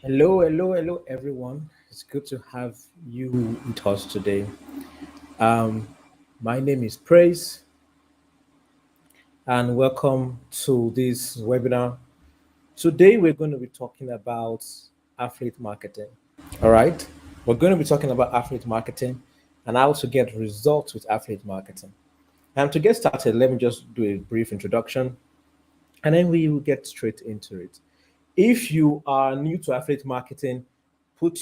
Hello, hello, hello, everyone. It's good to have you with us today. Um, my name is Praise, and welcome to this webinar. Today, we're going to be talking about affiliate marketing. All right, we're going to be talking about affiliate marketing and how to get results with affiliate marketing. And to get started, let me just do a brief introduction, and then we will get straight into it. If you are new to affiliate marketing, put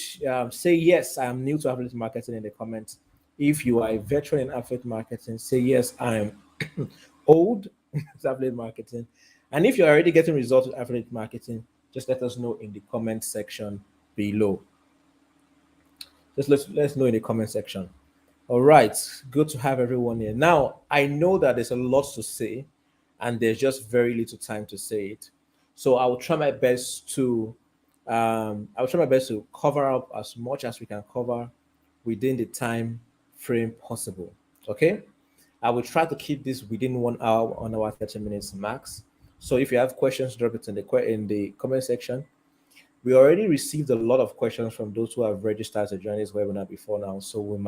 say yes, I am new to affiliate marketing in the comments. If you are a veteran in affiliate marketing, say yes, I am old to affiliate marketing. And if you're already getting results with affiliate marketing, just let us know in the comment section below. Just let's know in the comment section. All right, good to have everyone here. Now, I know that there's a lot to say, and there's just very little time to say it. So I will try my best to, cover up as much as we can cover within the time frame possible. Okay, I will try to keep this within 1 hour, 1 hour 30 minutes max. So if you have questions, drop it in the comment section. We already received a lot of questions from those who have registered to join this webinar before now, so we'll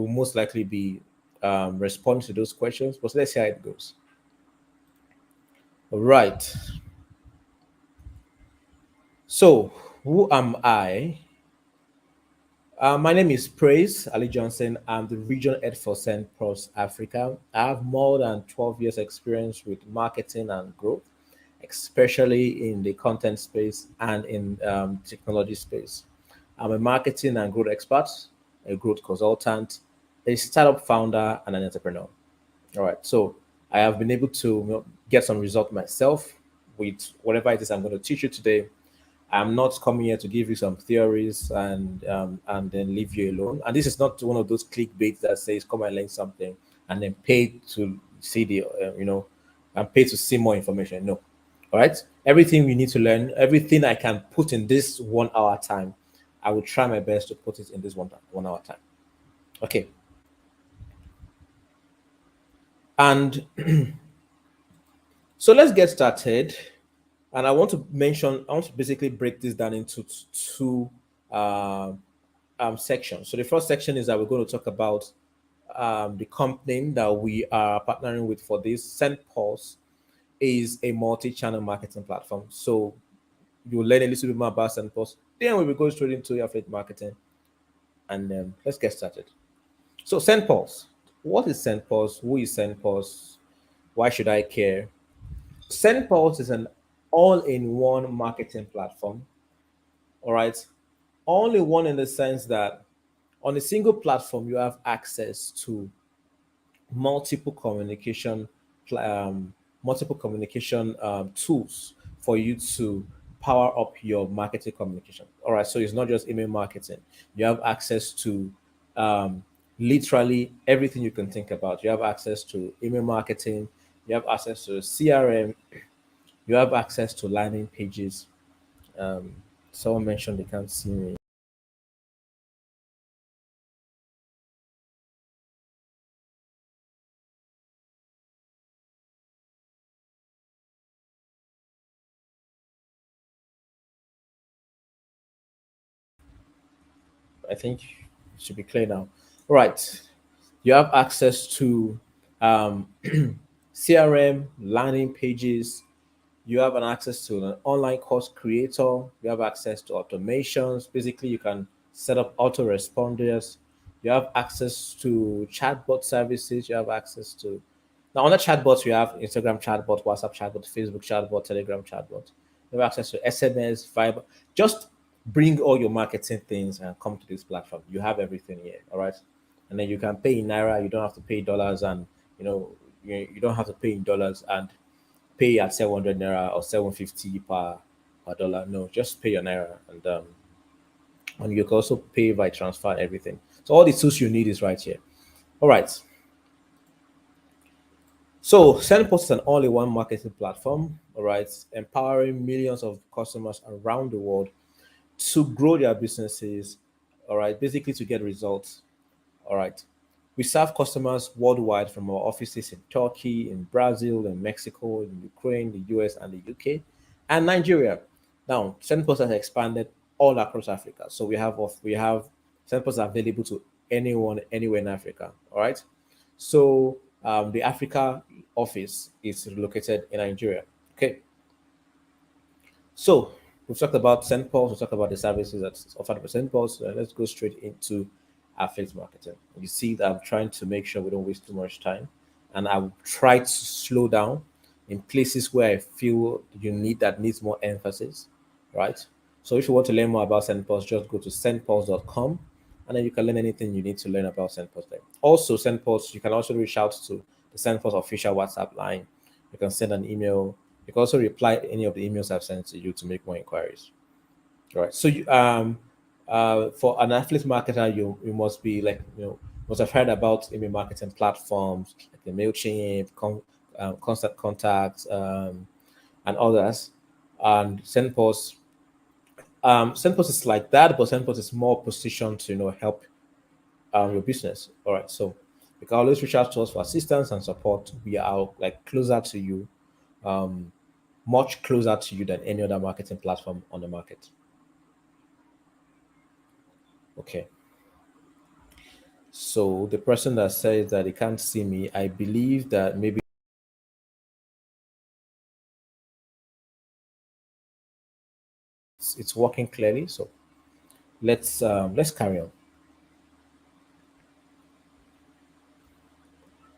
most likely be responding to those questions. But let's see how it goes. All right. So, who am I? My name is Praise Ali Johnson. I'm the regional head for St. Pros Africa. I have more than 12 years experience with marketing and growth, especially in the content space and in technology space. I'm a marketing and growth expert, a growth consultant, a startup founder, and an entrepreneur. All right. So I have been able to get some result myself with whatever it is I'm going to teach you today. I'm not coming here to give you some theories and then leave you alone. And this is not one of those clickbait that says come and learn something and then pay to see the and pay to see more information. No, all right. Everything we need to learn, everything I can put in this 1 hour time, I will try my best to put it in this 1 hour time. Okay, and so let's get started. And I want to basically break this down into two uh, sections. So the first section is that we're going to talk about the company that we are partnering with for this. St. Paul's is a multi-channel marketing platform. So you'll learn a little bit more about St. Paul's. Then we will go straight into affiliate marketing, and let's get started. So St. Paul's, what is St. Paul's? Who is St. Paul's? Why should I care? St. Paul's is an all-in-one marketing platform. All right, all-in-one in the sense that on a single platform you have access to multiple communication um, tools for you to power up your marketing communication. All right, so it's not just email marketing. You have access to literally everything you can think about. You have access to email marketing. You have access to CRM. You have access to landing pages. Um, Someone mentioned they can't see me. I think it should be clear now. All right. You have access to um, CRM, landing pages. You have an access to an online course creator. You have access to automations. Basically, you can set up autoresponders. You have access to chatbot services. You have access to now on the chatbots. You have Instagram chatbot, WhatsApp chatbot, Facebook chatbot, Telegram chatbot. You have access to SMS, Viber. Just bring all your marketing things and come to this platform. You have everything here. All right, and then you can pay in naira. You don't have to pay dollars, and you don't have to pay in dollars and pay at 700 naira or 750 per dollar. No, just pay your naira, and you can also pay by transfer and everything. So all the tools you need is right here. All right. So SendPost is an all-in-one marketing platform. All right, empowering millions of customers around the world to grow their businesses. All right, basically to get results. All right. We serve customers worldwide from our offices in Turkey, in Brazil, in Mexico, in Ukraine, the US, and the UK, and Nigeria. Now, SendPost has expanded all across Africa. So we have SendPost available to anyone anywhere in Africa. All right. So the Africa office is located in Nigeria. Okay. So we've talked about SendPulse, we've talked about the services that's offered by SendPulse. Let's go straight into affiliate marketing. You see that I'm trying to make sure we don't waste too much time, and I will try to slow down in places where I feel you need that needs more emphasis, right? So if you want to learn more about SendPulse, just go to sendpulse.com, and then you can learn anything you need to learn about SendPulse there. Also, SendPulse, you can also reach out to the SendPulse official WhatsApp line. You can send an email. You can also reply to any of the emails I've sent to you to make more inquiries. All right. So for an affiliate marketer, you must be like must have heard about email marketing platforms like the Mailchimp, Constant Contacts, and others. And SendPost is like that, but SendPost is more positioned to help your business. All right. So you can always reach out to us for assistance and support. We are like closer to you, um, much closer to you than any other marketing platform on the market. Okay. So the person that says that they can't see me, I believe that maybe it's working clearly. So let's carry on.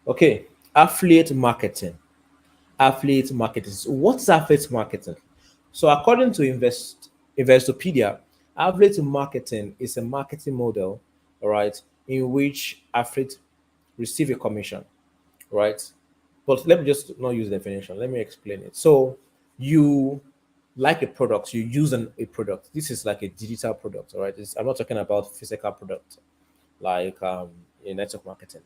Okay, affiliate marketing. Affiliate marketing. So what's affiliate marketing? So according to Investopedia, affiliate marketing is a marketing model, all right, in which affiliates receive a commission, right? But let me just not use definition. Let me explain it. So you like a product, you use a product. This is like a digital product, all right? I'm not talking about physical product like in network marketing.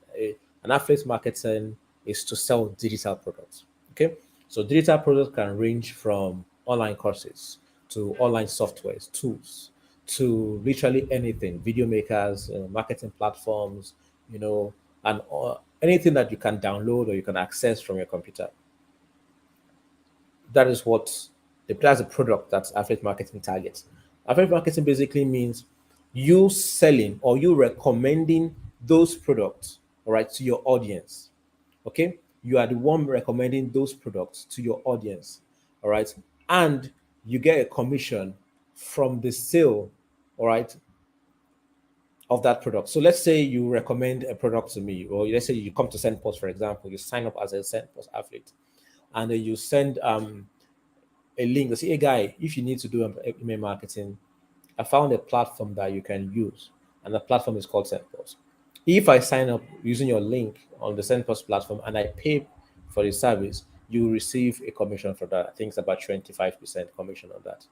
An affiliate marketing is to sell digital products. Okay, so digital products can range from online courses to online softwares, tools, to literally anything, video makers, marketing platforms, and anything that you can download or you can access from your computer. That is what that's a product that affiliate marketing targets. Affiliate marketing basically means you selling or you recommending those products, all right, to your audience. Okay, you are the one recommending those products to your audience, all right, and you get a commission from the sale, all right, of that product. So let's say you recommend a product to me, or let's say you come to SendPost, for example, you sign up as a SendPost affiliate, and then you send a link that say, hey guy, if you need to do email marketing, I found a platform that you can use, and the platform is called SendPost. If I sign up using your link on the SendPost platform and I pay for the service, you will receive a commission for that. I think it's about 25% commission on that.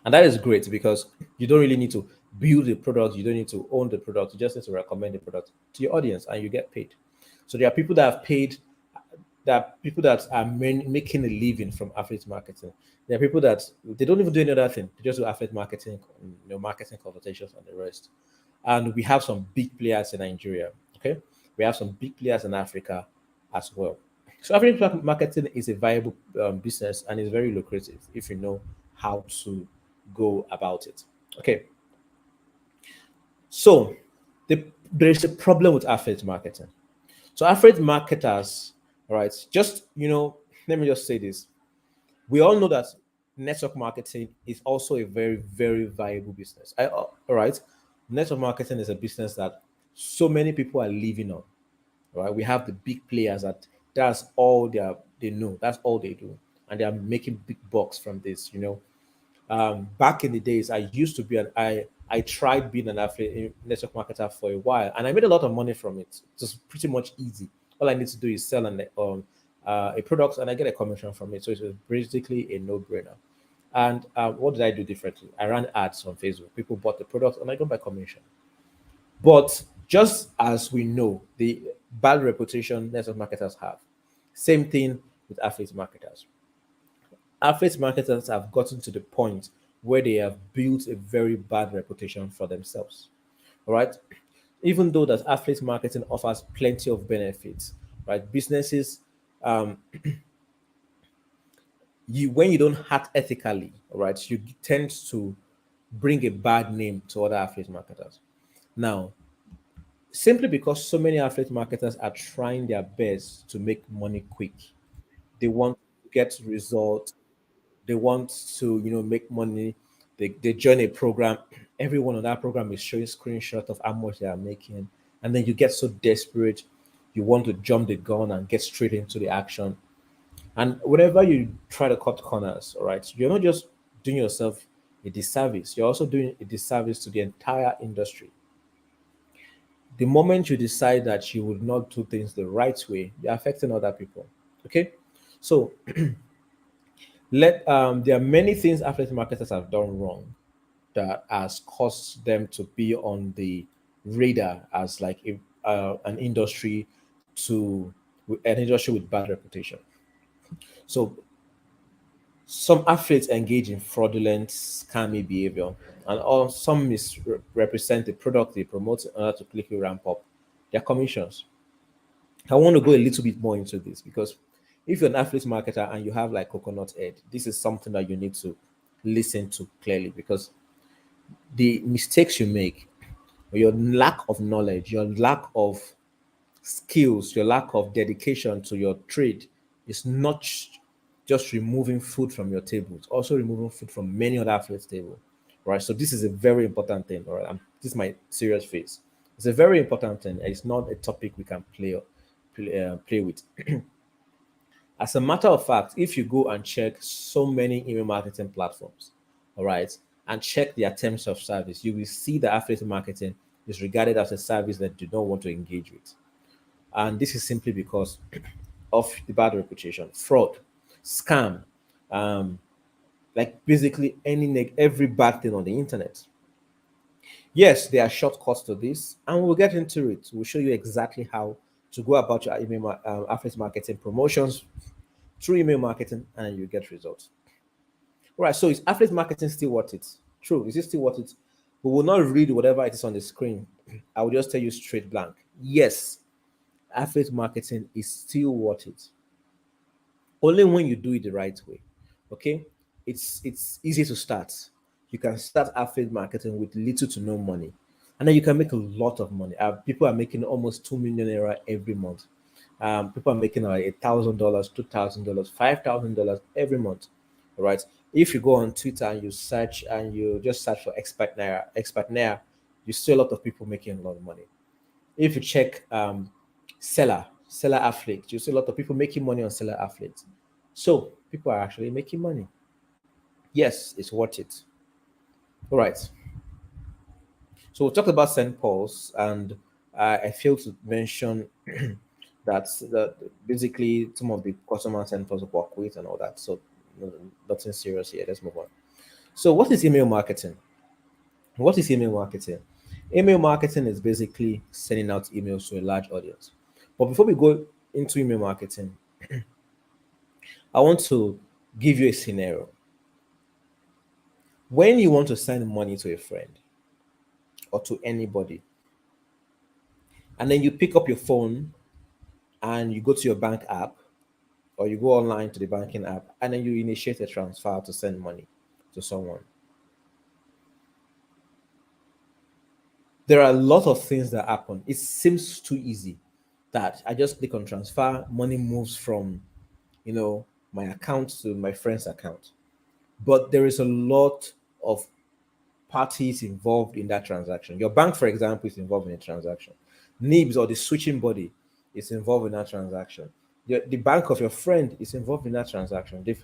And that is great because you don't really need to build the product, you don't need to own the product, you just need to recommend the product to your audience and you get paid. So there are people that have paid, there are people that are making a living from affiliate marketing. There are people that they don't even do any other thing. They just do affiliate marketing, marketing consultations and the rest. And we have some big players in Nigeria. Okay, we have some big players in Africa as well. So affiliate marketing is a viable business and is very lucrative if you know how to go about it. Okay, so there's a problem with affiliate marketing. So affiliate marketers, all right, just let me just say this. We all know that network marketing is also a very, very viable business. All right. Network marketing is a business that so many people are living on. Right. We have the big players that's all they know. That's all they do. And they are making big bucks from this, back in the days, I used to be I tried being an affiliate network marketer for a while, and I made a lot of money from it. It was pretty much easy. All I need to do is sell a product, and I get a commission from it. So it was basically a no-brainer. And what did I do differently? I ran ads on Facebook. People bought the product, and I got my commission. But just as we know, the bad reputation network marketers have, same thing with affiliate marketers. Affiliate marketers have gotten to the point where they have built a very bad reputation for themselves. All right. Even though that affiliate marketing offers plenty of benefits, right? Businesses, um, You when you don't act ethically, all right, you tend to bring a bad name to other affiliate marketers. Now, simply because so many affiliate marketers are trying their best to make money quick, they want to get results, they want to make money. They join a program, everyone on that program is showing screenshot of how much they are making, and then you get so desperate, you want to jump the gun and get straight into the action. And whenever you try to cut corners, all right, you're not just doing yourself a disservice, you're also doing a disservice to the entire industry. The moment you decide that you would not do things the right way, you're affecting other people. Okay, so let there are many things affiliate marketers have done wrong that has caused them to be on the radar as like an industry to an industry with bad reputation. So some affiliates engage in fraudulent, scammy behavior, and all some misrepresent the product they promote in order to quickly ramp up their commissions. I want to go a little bit more into this because if you're an affiliate marketer and you have like coconut head, this is something that you need to listen to clearly because the mistakes you make, or your lack of knowledge, your lack of skills, your lack of dedication to your trade is not just removing food from your table, it's also removing food from many other affiliates' table. Right. So this is a very important thing. All right. This is my serious face. It's a very important thing. It's not a topic we can play with. As a matter of fact, if you go and check so many email marketing platforms, all right, and check their terms of service, you will see that affiliate marketing is regarded as a service that you don't want to engage with. And this is simply because of the bad reputation, fraud, scam, um, like basically every bad thing on the internet. Yes, there are shortcuts to this, and we'll get into it. We'll show you exactly how to go about your affiliate marketing promotions through email marketing, and you get results. All right, so is affiliate marketing still worth it? True, is it still worth it? We will not read whatever it is on the screen. I will just tell you straight blank. Yes, affiliate marketing is still worth it. Only when you do it the right way. Okay, it's easy to start. You can start affiliate marketing with little to no money, and then you can make a lot of money. People are making almost 2 million naira every month. People are making like $1,000, $2,000, $5,000 every month. All right. If you go on Twitter and you search and you just search for expert naira, you see a lot of people making a lot of money. If you check seller affiliate, you see a lot of people making money on seller affiliate. So people are actually making money. Yes, it's worth it. All right. So we talked about St. Paul's, and I failed to mention that basically some of the customer St. Paul's work with and all that. So nothing serious here. Let's move on. So what is email marketing? What is email marketing? Email marketing is basically sending out emails to a large audience. But before we go into email marketing, I want to give you a scenario. When you want to send money to a friend or to anybody, and then you pick up your phone and you go to your bank app or you go online to the banking app and then you initiate a transfer to send money to someone. There are a lot of things that happen. It seems too easy that I just click on transfer, money moves from, my account to my friend's account. But there is a lot of parties involved in that transaction. Your bank, for example, is involved in a transaction. NIBS or the switching body is involved in that transaction. The bank of your friend is involved in that transaction. The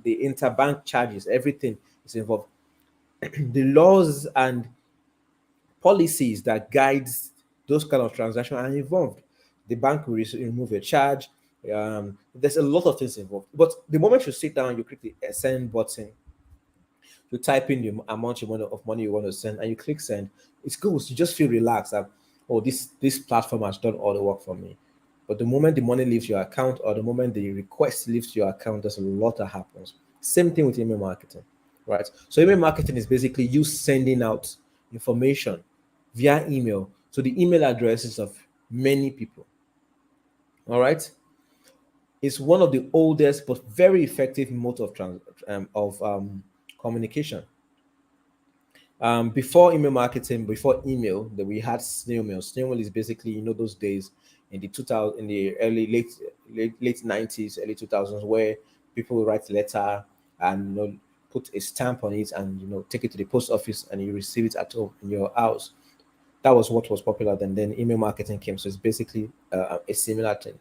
interbank charges, everything is involved. The laws and policies that guides those kind of transactions are involved. The bank will remove a charge. There's a lot of things involved. But the moment you sit down, you click the send button, you type in the amount of money you want to send, and you click send. It's good. You just feel relaxed that, oh, this platform has done all the work for me. But the moment the money leaves your account or the moment the request leaves your account, there's a lot that happens. Same thing with email marketing, right? So email marketing is basically you sending out information via email to the email addresses of many people. All right. It's one of the oldest but very effective mode of communication. Before email marketing, before email, that we had snail mail. Snail mail is basically, those days in the 2000, in the early late 90s, early 2000s, where people would write a letter and, put a stamp on it and, take it to the post office and you receive it at home in your house. That was what was popular then. Then email marketing came, so it's basically a similar thing.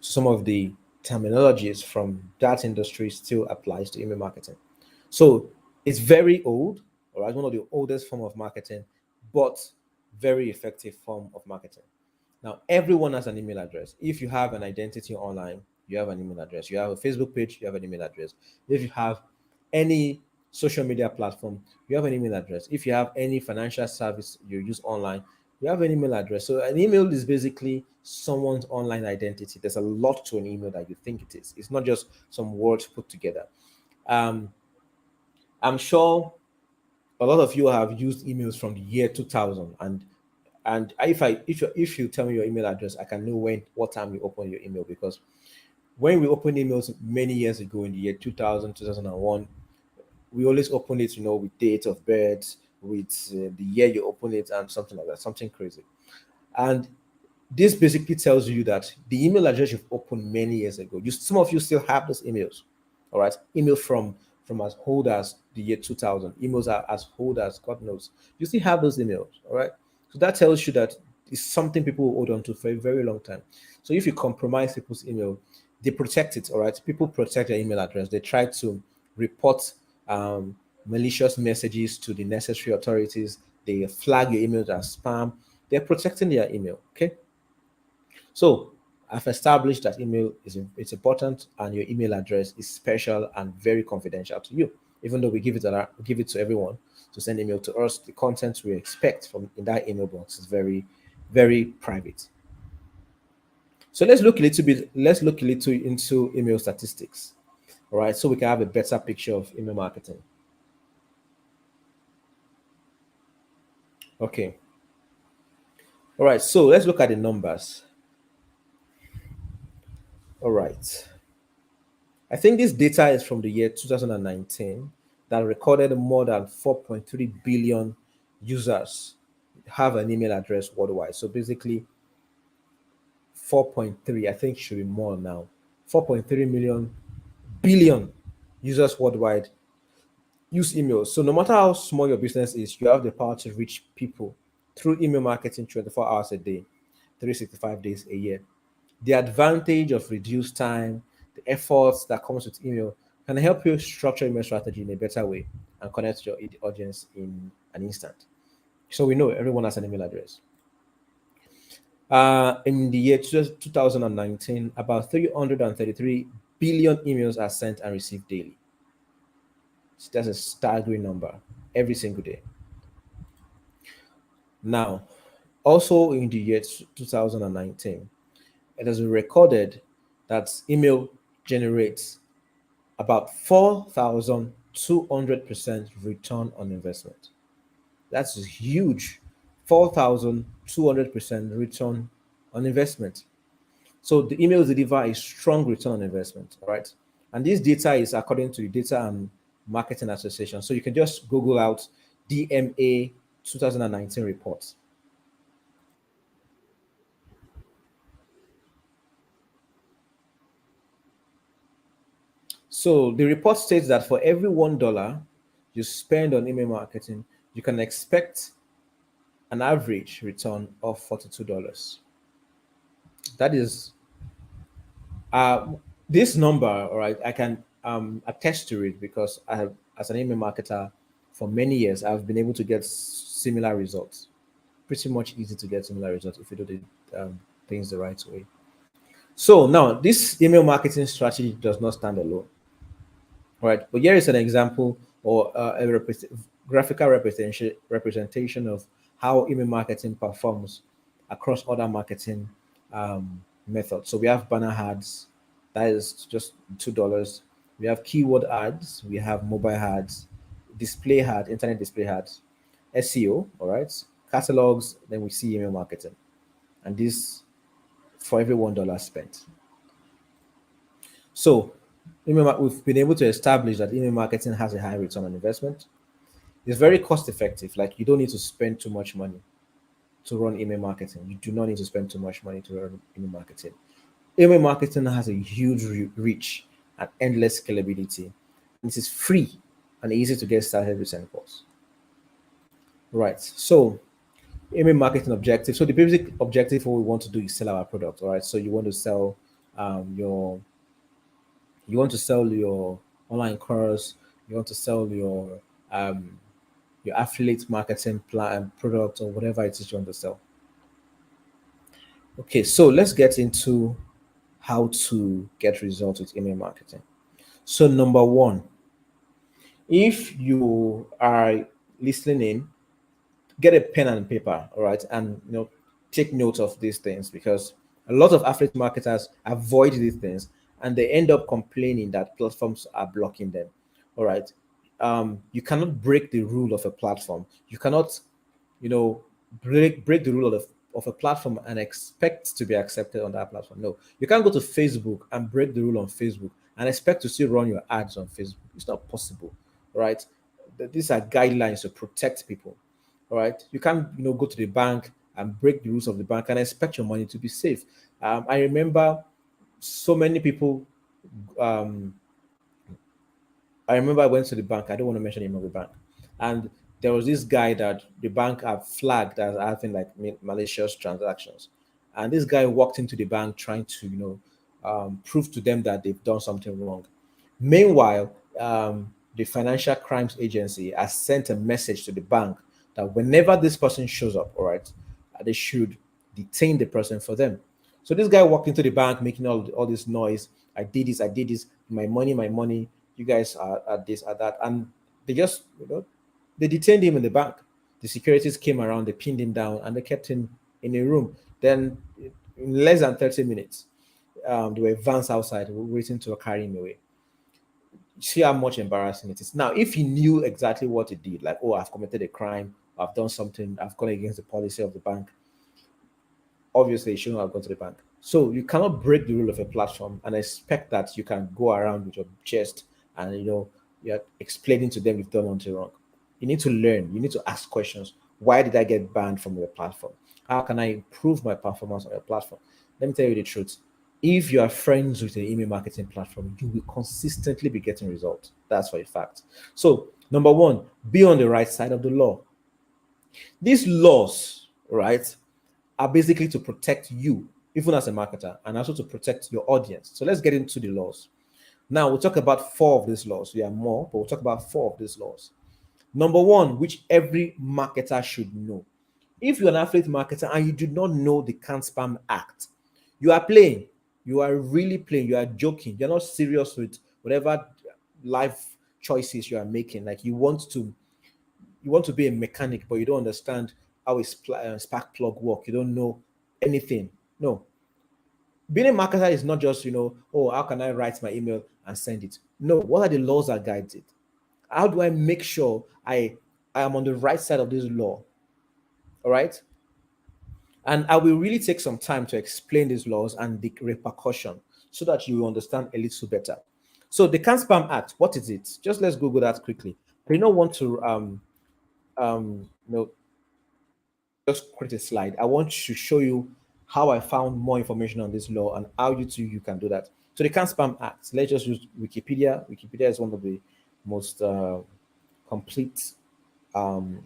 Some of the terminologies from that industry still applies to email marketing. So it's very old, all right, one of the oldest form of marketing, but very effective form of marketing. Now, everyone has an email address. If you have an identity online, you have an email address. You have a Facebook page, you have an email address. If you have any social media platform, you have an email address. If you have any financial service you use online, you have an email address. So an email is basically someone's online identity. There's a lot to an email that you think it is. It's not just some words put together. Um, I'm sure a lot of you have used emails from the year 2000, and if you tell me your email address, I can know what time you open your email, because when we opened emails many years ago in the year 2000, 2001, we always open it, with date of birth, with the year you open it, and something like that, something crazy. And this basically tells you that the email address you've opened many years ago, some of you still have those emails. All right, email from as old as the year 2000. Emails are as old as God knows. You still have those emails. All right, so that tells you that it's something people will hold on to for a very long time. So if you compromise people's email, they protect it. All right, people protect their email address. They try to report malicious messages to the necessary authorities. They flag your emails as spam. They're protecting their email. Okay, so I've established that email is it's important, and your email address is special and very confidential to you. Even though we give it to everyone to send email to us, the content we expect from in that email box is very, very private. So let's look a little bit. Let's look a little into email statistics. All right, so we can have a better picture of email marketing. Okay. All right, so let's look at the numbers. All right. I think this data is from the year 2019 that recorded more than 4.3 billion users have an email address worldwide. So basically, 4.3, I think should be more now. 4.3 million billion users worldwide use emails. So no matter how small your business is, you have the power to reach people through email marketing 24 hours a day, 365 days a year. The advantage of reduced time, the efforts that comes with email can help you structure email strategy in a better way and connect your audience in an instant. So we know everyone has an email address. In the year 2019, about 333 billion emails are sent and received daily. So that's a staggering number every single day. Now, also in the year 2019, it has been recorded that email generates about 4,200% return on investment. That's huge. 4,200% return on investment. So the emails deliver a strong return on investment. All right. And this data is according to the Data and Marketing Association. So you can just Google out DMA 2019 reports. So the report states that for every $1 you spend on email marketing, you can expect an average return of $42. That is this number, all right, I can attest to it because I have, as an email marketer for many years, I've been able to get similar results. Pretty much easy to get similar results if you do the things the right way. So now this email marketing strategy does not stand alone. All right, but here is an example or graphical representation of how email marketing performs across other marketing methods. So we have banner ads, that is just $2. We have keyword ads, we have mobile ads, display ad, internet display ads, SEO, all right, catalogs, then we see email marketing, and this for every $1 spent. So we've been able to establish that email marketing has a high return on investment. It's very cost effective. Like you don't need to spend too much money to run email marketing. You do not need to spend too much money to run email marketing. Email marketing has a huge reach and endless scalability. And it is free and easy to get started with Sendpulse. Right. So email marketing objective. So the basic objective, what we want to do is sell our product. All right. So you want to sell your online course. You want to sell um, your affiliate marketing plan product or whatever it is you want to sell. Okay, so let's get into how to get results with email marketing. So number one, if you are listening in, get a pen and paper, all right, and take note of these things because a lot of affiliate marketers avoid these things and they end up complaining that platforms are blocking them. All right. You cannot break the rule of a platform. You cannot, you know, break the rule of a platform and expect to be accepted on that platform. No, you can't go to Facebook and break the rule on Facebook and expect to still run your ads on Facebook. It's not possible, right? These are guidelines to protect people. All right, you can't go to the bank and break the rules of the bank and expect your money to be safe. I remember so many people. Um, I remember I went to the bank. I don't want to mention the name of the bank, and there was this guy that the bank had flagged as having like malicious transactions, and this guy walked into the bank trying to prove to them that they've done something wrong. Meanwhile, the Financial Crimes Agency has sent a message to the bank that whenever this person shows up, all right, they should detain the person for them. So this guy walked into the bank making all this noise. I did this, my money. You guys are at this, at that. And they just, they detained him in the bank. The securities came around, they pinned him down, and they kept him in a room. Then, in less than 30 minutes, there were vans outside waiting to carry him away. See how much embarrassing it is. Now, if he knew exactly what he did, like, oh, I've committed a crime, I've done something, I've gone against the policy of the bank, obviously he shouldn't have gone to the bank. So you cannot break the rule of a platform and expect that you can go around with your chest and you're explaining to them you've done something wrong. You need to learn. You need to ask questions. Why did I get banned from your platform? How can I improve my performance on your platform? Let me tell you the truth. If you are friends with an email marketing platform, you will consistently be getting results. That's for a fact. So, number one, be on the right side of the law. These laws, right, are basically to protect you, even as a marketer, and also to protect your audience. So let's get into the laws. Now we'll talk about four of these laws. We have more, but we'll talk about four of these laws. Number one, which every marketer should know. If you're an affiliate marketer and you do not know the Can't Spam Act, you are playing. You are really playing. You are joking. You're not serious with whatever life choices you are making. Like you want to be a mechanic, but you don't understand how a spark plug work. You don't know anything. No, being a marketer is not just oh, how can I write my email and send it? No, what are the laws that guide it? How do I make sure I am on the right side of this law? All right, and I will really take some time to explain these laws and the repercussion so that you will understand a little better. So the Can Spam Act, what is it? Just let's Google that quickly. I don't want to um you know just create a slide. I want to show you how I found more information on this law and how you can do that. So the Can Spam Act. Let's just use Wikipedia. Wikipedia is one of the most complete um,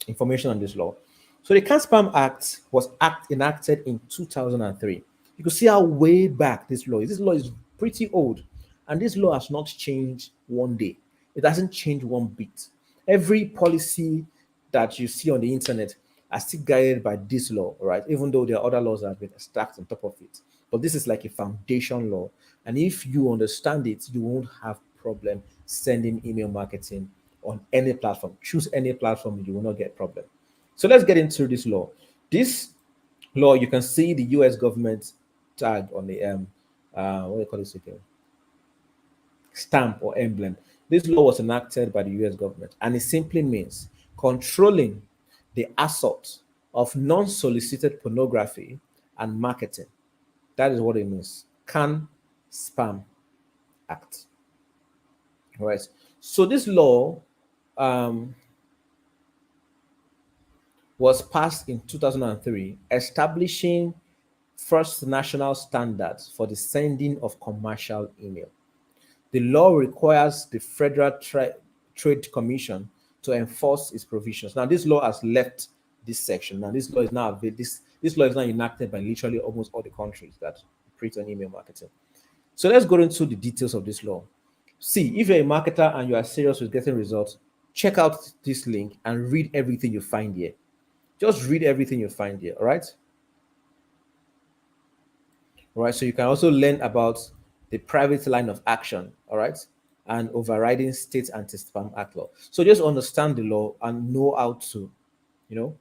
information on this law. So the Can Spam Act was enacted in 2003. You can see how way back this law is. This law is pretty old, and this law has not changed one day. It hasn't changed one bit. Every policy that you see on the internet are still guided by this law, right? Even though there are other laws that have been stacked on top of it. But this is like a foundation law. And if you understand it, you won't have problem sending email marketing on any platform. Choose any platform, you will not get problem. So let's get into this law. This law, you can see the US government tag on the what do you call this again? Stamp or emblem. This law was enacted by the US government and it simply means controlling the assault of non solicited pornography and marketing. That is what it means. Can spam. Act. All right. So this law um, was passed in 2003, establishing first national standards for the sending of commercial email. The law requires the Federal Trade Commission to enforce its provisions. Now, this law has left this section. Now, this law is now this law is now enacted by literally almost all the countries that operate on email marketing. So let's go into the details of this law. See, if you're a marketer and you are serious with getting results, check out this link and read everything you find here. Just read everything you find here. All right. All right. So you can also learn about the private line of action. All right. And overriding state anti-spam act law. So just understand the law and know how to, you know.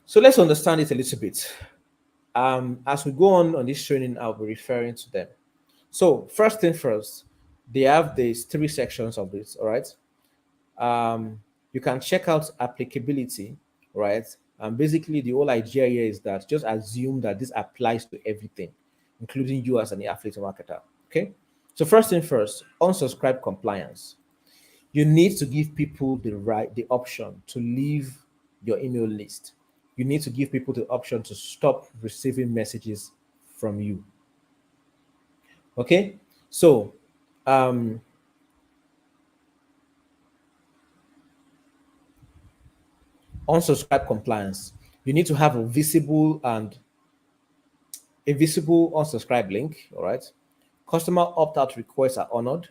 So let's understand it a little bit. As we go on this training, I'll be referring to them. So first thing first, they have these three sections of this. All right. You can check out applicability, right? And basically, the whole idea here is that just assume that this applies to everything, including you as an affiliate marketer. Okay. So first thing first, unsubscribe compliance. You need to give people the option to leave your email list. You need to give people the option to stop receiving messages from you. Okay. So um, unsubscribe compliance. You need to have a visible unsubscribe link. All right. Customer opt-out requests are honored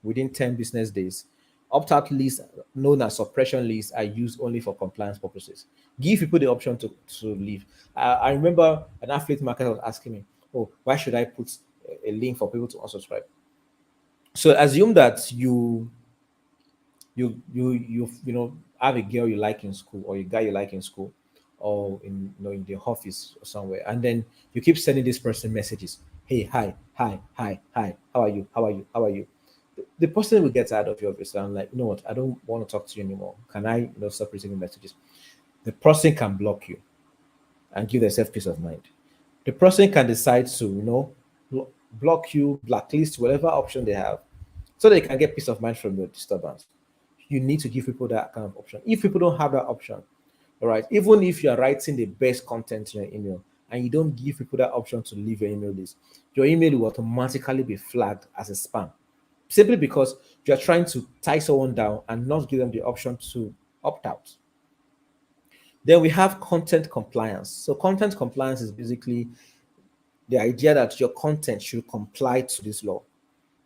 within 10 business days. Opt-out lists, known as suppression lists, are used only for compliance purposes. Give people the option to leave. I remember an affiliate marketer was asking me, "Oh, why should I put a link for people to unsubscribe?" So assume that you have a girl you like in school or a guy you like in school or in the office or somewhere, and then you keep sending this person messages. Hey, hi, how are you, the person will get tired of you, obviously. I'm like, you know what, I don't want to talk to you anymore. Can I stop receiving messages? The person can block you and give themselves peace of mind. The person can decide to block you, blacklist, whatever option they have, so they can get peace of mind from your disturbance. You need to give people that kind of option. If people don't have that option, all right, even if you are writing the best content in your email and you don't give people that option to leave your email list, your email will automatically be flagged as a spam, simply because you are trying to tie someone down and not give them the option to opt out. Then we have content compliance. So content compliance is basically the idea that your content should comply to this law.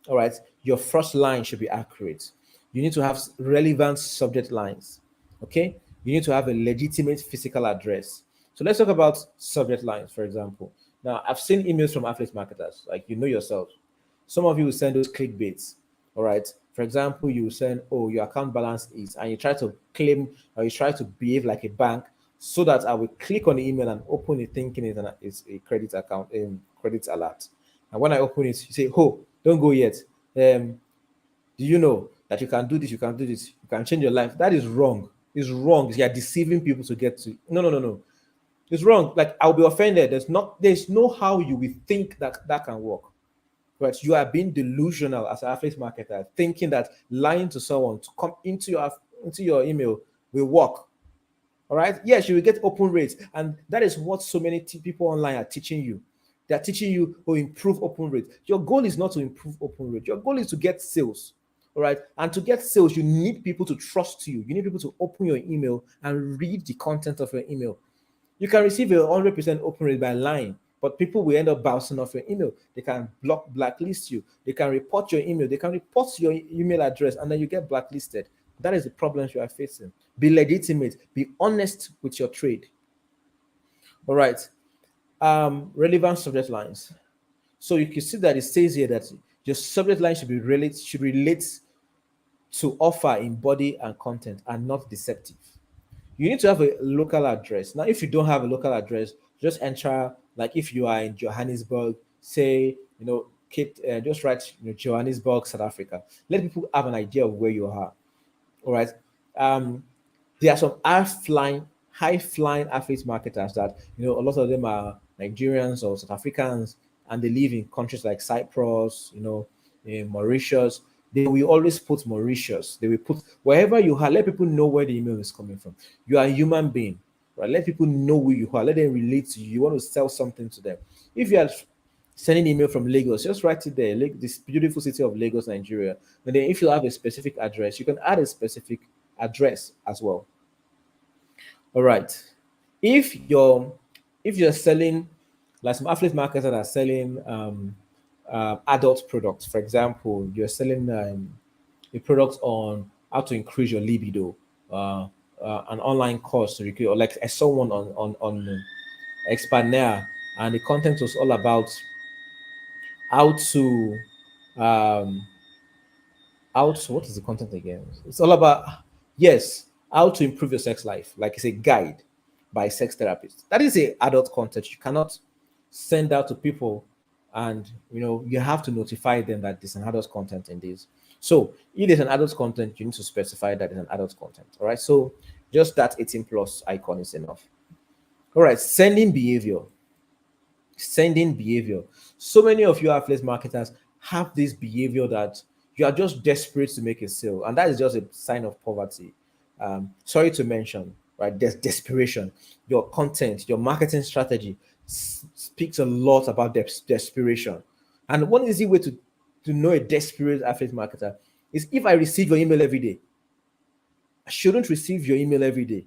All right. Your first line should be accurate. You need to have relevant subject lines. Okay. You need to have a legitimate physical address. So let's talk about subject lines, for example. Now, I've seen emails from affiliate marketers, like yourself. Some of you will send those clickbaits. All right. For example, you send, oh, your account balance is, and you try to claim or you try to behave like a bank so that I will click on the email and open it thinking it's a credit account, credit alert. And when I open it, you say, oh, don't go yet. Do you know that you can do this? You can do this. You can change your life. That is wrong. It's wrong. You are deceiving people to get to. No, no, no, no. It's wrong. Like, I'll be offended. There's no how you will think that that can work. But you are being delusional as an affiliate marketer, thinking that lying to someone to come into your email will work. All right. Yes, you will get open rates. And that is what so many people online are teaching you. They're teaching you to improve open rate. Your goal is not to improve open rate. Your goal is to get sales. All right. And to get sales, you need people to trust you. You need people to open your email and read the content of your email. You can receive a 100% open rate by lying, but people will end up bouncing off your email. They can blacklist you. They can report your email. They can report your email address, and then you get blacklisted. That is the problems you are facing. Be legitimate. Be honest with your trade. All right. Relevant subject lines. So you can see that it says here that your subject line should relate to offer in body and content and not deceptive. You need to have a local address. Now, if you don't have a local address, just enter, like if you are in Johannesburg, say, Cape, just write Johannesburg, South Africa. Let people have an idea of where you are. All right. There are some high flying affiliate marketers that a lot of them are Nigerians or South Africans, and they live in countries like Cyprus, in Mauritius, they will always put Mauritius. They will put wherever you are. Let people know where the email is coming from. You are a human being, right? Let people know who you are. Let them relate to you. You want to sell something to them. If you are sending email from Lagos, just write it there. This beautiful city of Lagos, Nigeria. And then if you have a specific address, you can add a specific address as well. All right. If you're if you're selling like some affiliate marketers that are selling adult products, for example, you're selling a product on how to increase your libido, uh, an online course to recruit, or like I saw one on Expander, and the content was all about how to um, what is the content again? It's all about yes, how to improve your sex life. Like it's a guide by a sex therapist. That is a adult content. You cannot send out to people, and you have to notify them that there's an adult content in this. So if there's an adult content, you need to specify that there's an adult content. All right. So just that 18 plus icon is enough. All right. Sending behavior. So many of you affiliate marketers have this behavior that you are just desperate to make a sale, and that is just a sign of poverty. Sorry to mention, right? There's desperation. Your content, your marketing strategy speaks a lot about desperation. And one easy way to know a desperate affiliate marketer is if I receive your email every day. I shouldn't receive your email every day.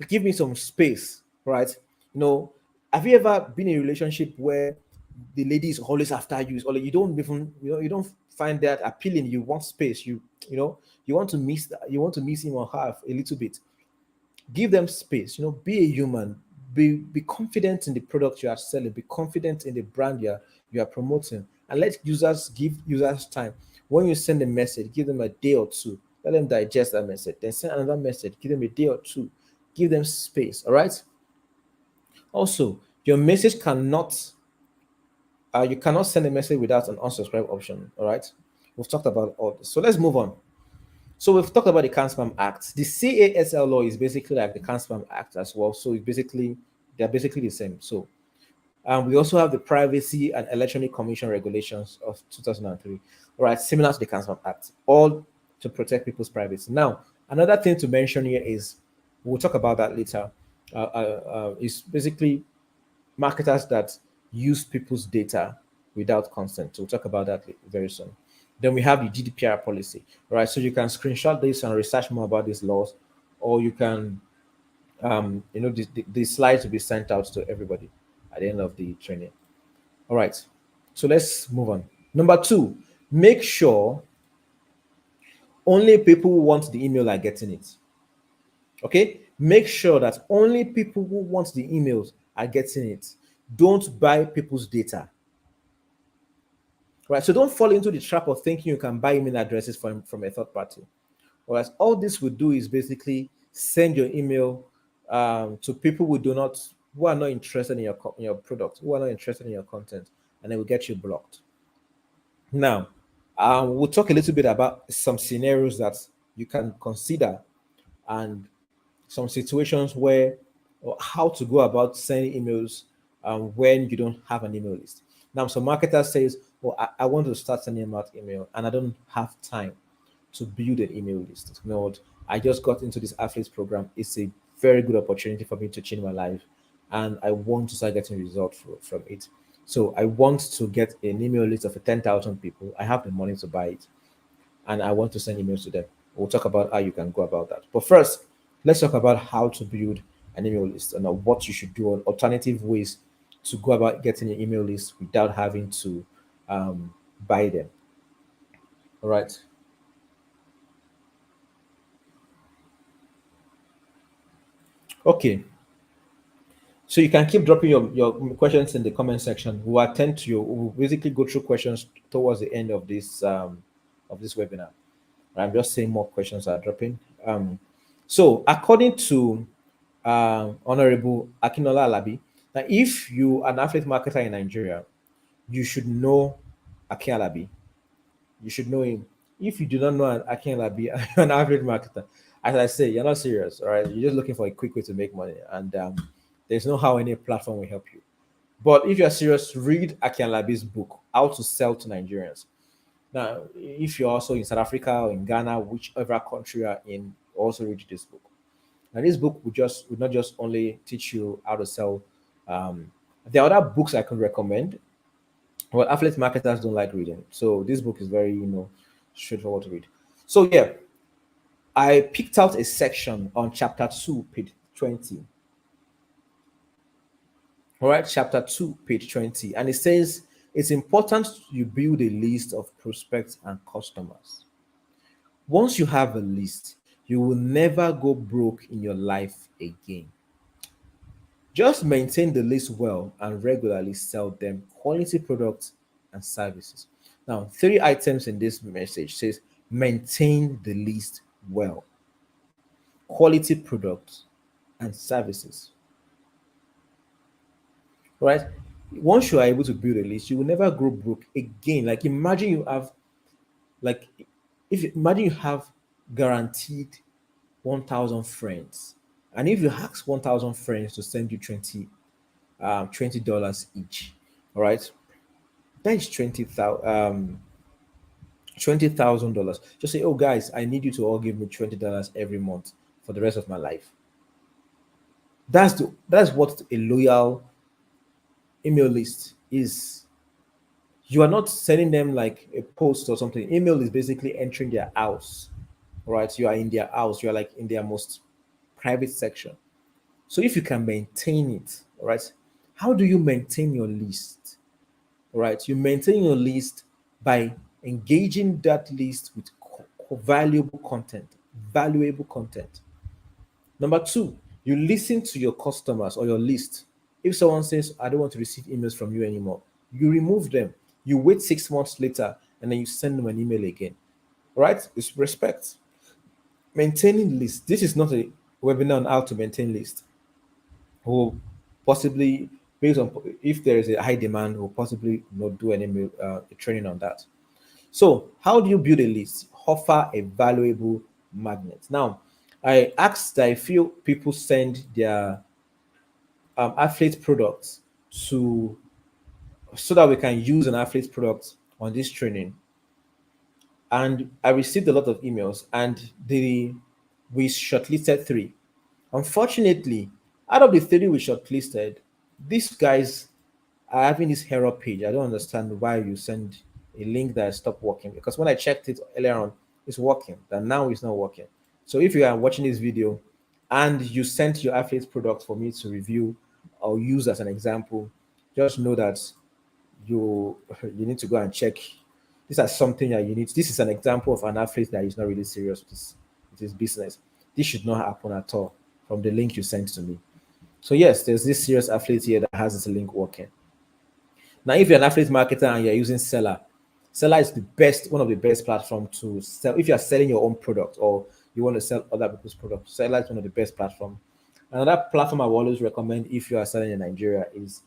Give me some space, right? You know, have you ever been in a relationship where the lady is always after you, or like you don't even, you don't find that appealing? You want space. You want to miss him or her a little bit. Give them space. Be a human. Be confident in the product you are selling. Be confident in the brand you are promoting, and give users time. When you send a message, give them a day or two. Let them digest that message. Then send another message. Give them a day or two. Give them space. All right. Also, your message cannot you cannot send a message without an unsubscribe option. All right. We've talked about all this. So let's move on. So we've talked about the Can Spam Act. The CASL law is basically like the Can Spam Act as well. So they're basically the same. So we also have the Privacy and Electronic Commission regulations of 2003. All right, similar to the Can Spam Act, all to protect people's privacy. Now, another thing to mention here is we'll talk about that later. Is basically marketers that use people's data without consent. So we'll talk about that very soon. Then we have the GDPR policy, right? So you can screenshot this and research more about these laws, or you can, the slides will be sent out to everybody at the end of the training. All right. So let's move on. Number two, make sure only people who want the email are getting it. Okay, make sure that only people who want the emails are getting it. Don't buy people's data. Right, so don't fall into the trap of thinking you can buy email addresses from a third party. Whereas all this would do is basically send your email to people who are not interested in your product, who are not interested in your content, and they will get you blocked. Now, we'll talk a little bit about some scenarios that you can consider and some situations where or how to go about sending emails when you don't have an email list. Now, some marketer says, "Well, I want to start sending out email, and I don't have time to build an email list. You know what? I just got into this affiliate program. It's a very good opportunity for me to change my life, and I want to start getting results from it. So I want to get an email list of 10,000 people. I have the money to buy it, and I want to send emails to them. We'll talk about how you can go about that. But first, let's talk about how to build an email list and what you should do on alternative ways to go about getting an email list without having to buy them. All right. Okay. So you can keep dropping your questions in the comment section. We'll attend to you. We'll basically go through questions towards the end of this webinar. I'm just saying more questions are dropping. So according to Honorable Akinola Alabi, that if you are an affiliate marketer in Nigeria, you should know Akin Alabi. You should know him. If you do not know Akin Alabi, you're an affiliate marketer. As I say, you're not serious, all right? You're just looking for a quick way to make money, and there's no how any platform will help you. But if you're serious, read Akin Alabi's book, How to Sell to Nigerians. Now, if you're also in South Africa or in Ghana, whichever country you're in, also read this book. And this book would not just only teach you how to sell. Um, there are other books I can recommend. Well, affiliate marketers don't like reading, so this book is very straightforward to read. So yeah, I picked out a section on chapter 2, page 20. All right, chapter 2, page 20. And it says it's important you build a list of prospects and customers. Once you have a list, you will never go broke in your life again. Just maintain the list well and regularly sell them quality products and services. Now, three items in this message says maintain the list well, quality products and services. Right? Once you are able to build a list, you will never go broke again. Like imagine you have like if imagine you have guaranteed 1,000 friends, and if you ask 1,000 friends to send you $20 each, all right, that is $20,000. Just say, oh guys, I need you to all give me $20 every month for the rest of my life. That's what a loyal email list is. You are not sending them like a post or something. Email is basically entering their house, right? You are in their house. You are like in their most private section. So if you can maintain it, all right, how do you maintain your list? All right, you maintain your list by engaging that list with valuable content. Number two, you listen to your customers or your list. If someone says, I don't want to receive emails from you anymore, you remove them. You wait 6 months later and then you send them an email again. All right? It's respect. Maintaining list. This is not a webinar on how to maintain list. Or possibly based on if there is a high demand, we'll possibly not do any training on that. So, how do you build a list? Offer a valuable magnet. Now, I asked that a few people send their affiliate products to so that we can use an affiliate product on this training. And I received a lot of emails, and we shortlisted three. Unfortunately, out of the three we shortlisted, these guys are having this error page. I don't understand why you send a link that stopped working, because when I checked it earlier on, it's working. But now it's not working. So if you are watching this video and you sent your affiliate product for me to review or use as an example, just know that you need to go and check. This is something that you need. This is an example of an affiliate that is not really serious with his business. This should not happen at all from the link you sent to me. So yes, there's this serious affiliate here that has this link working. Now, if you're an affiliate marketer and you're using Seller, Seller is one of the best platforms to sell. If you're selling your own product or you want to sell other people's products, Seller is one of the best platforms. Another platform I will always recommend if you are selling in Nigeria is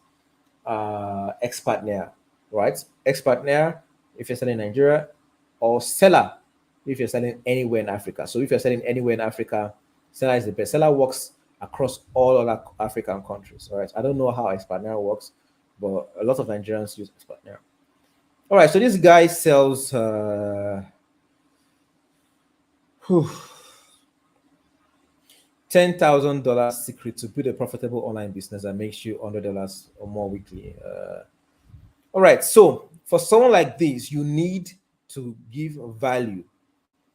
Xpartner, right? Xpartner if you're selling in Nigeria, or Seller if you're selling anywhere in Africa. So if you're selling anywhere in Africa, Seller is the best. Seller works across all other African countries. All right. I don't know how Xpartner works, but a lot of Nigerians use Xpartner. All right. So this guy sells $10,000 secret to build a profitable online business that makes you $100 or more weekly. All right. So for someone like this, you need to give value.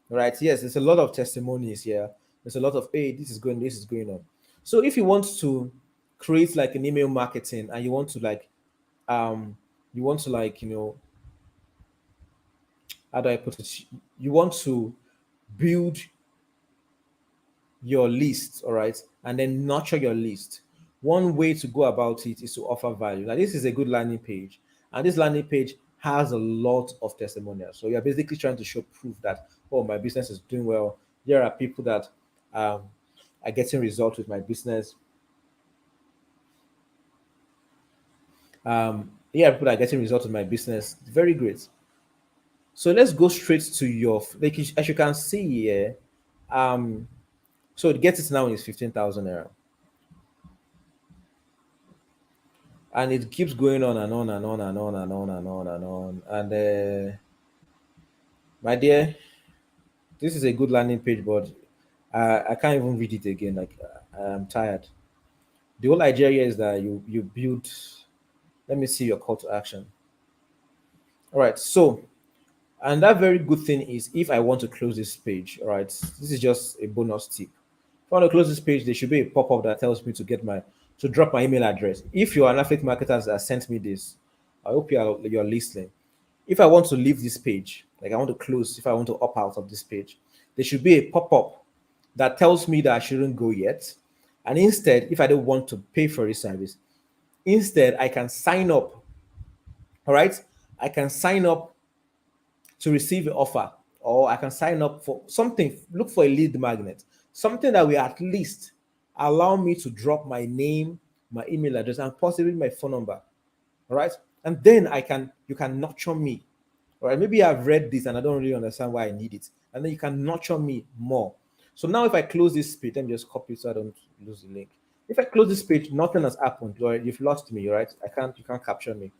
All right. Yes, there's a lot of testimonies here. There's a lot of, hey, this is going on. So if you want to create like an email marketing and um, you want to like, how do I put it? You want to build your list, all right, and then nurture your list. One way to go about it is to offer value. Now, this is a good landing page, and this landing page has a lot of testimonials. So you're basically trying to show proof that, oh, my business is doing well. There are people that um, are getting results with my business. Yeah, people that are getting results with my business. Very great. So let's go straight to your like as you can see here. Um, so to get it now is 15,000 naira. And it keeps going on and on and on and on and on and on and on. And My dear, this is a good landing page, but I can't even read it again. Like I'm tired. The whole idea here is that you build. Let me see your call to action. All right. So, and that very good thing is if I want to close this page, all right, this is just a bonus tip. If I want to close this page, there should be a pop-up that tells me to drop my email address. If you're an affiliate marketer that sent me this, I hope you're listening. If I want to leave this page, like I want to close, if I want to opt out of this page, there should be a pop-up that tells me that I shouldn't go yet. And instead, if I don't want to pay for this service, instead I can sign up. All right, I can sign up to receive an offer, or I can sign up for something, look for a lead magnet, something that will at least allow me to drop my name, my email address, and possibly my phone number. All right. And then you can nurture me. All right. Maybe I've read this and I don't really understand why I need it. And then you can nurture me more. So now if I close this page, let me just copy so I don't lose the link. If I close this page, nothing has happened. Or you've lost me, right? You can't capture me.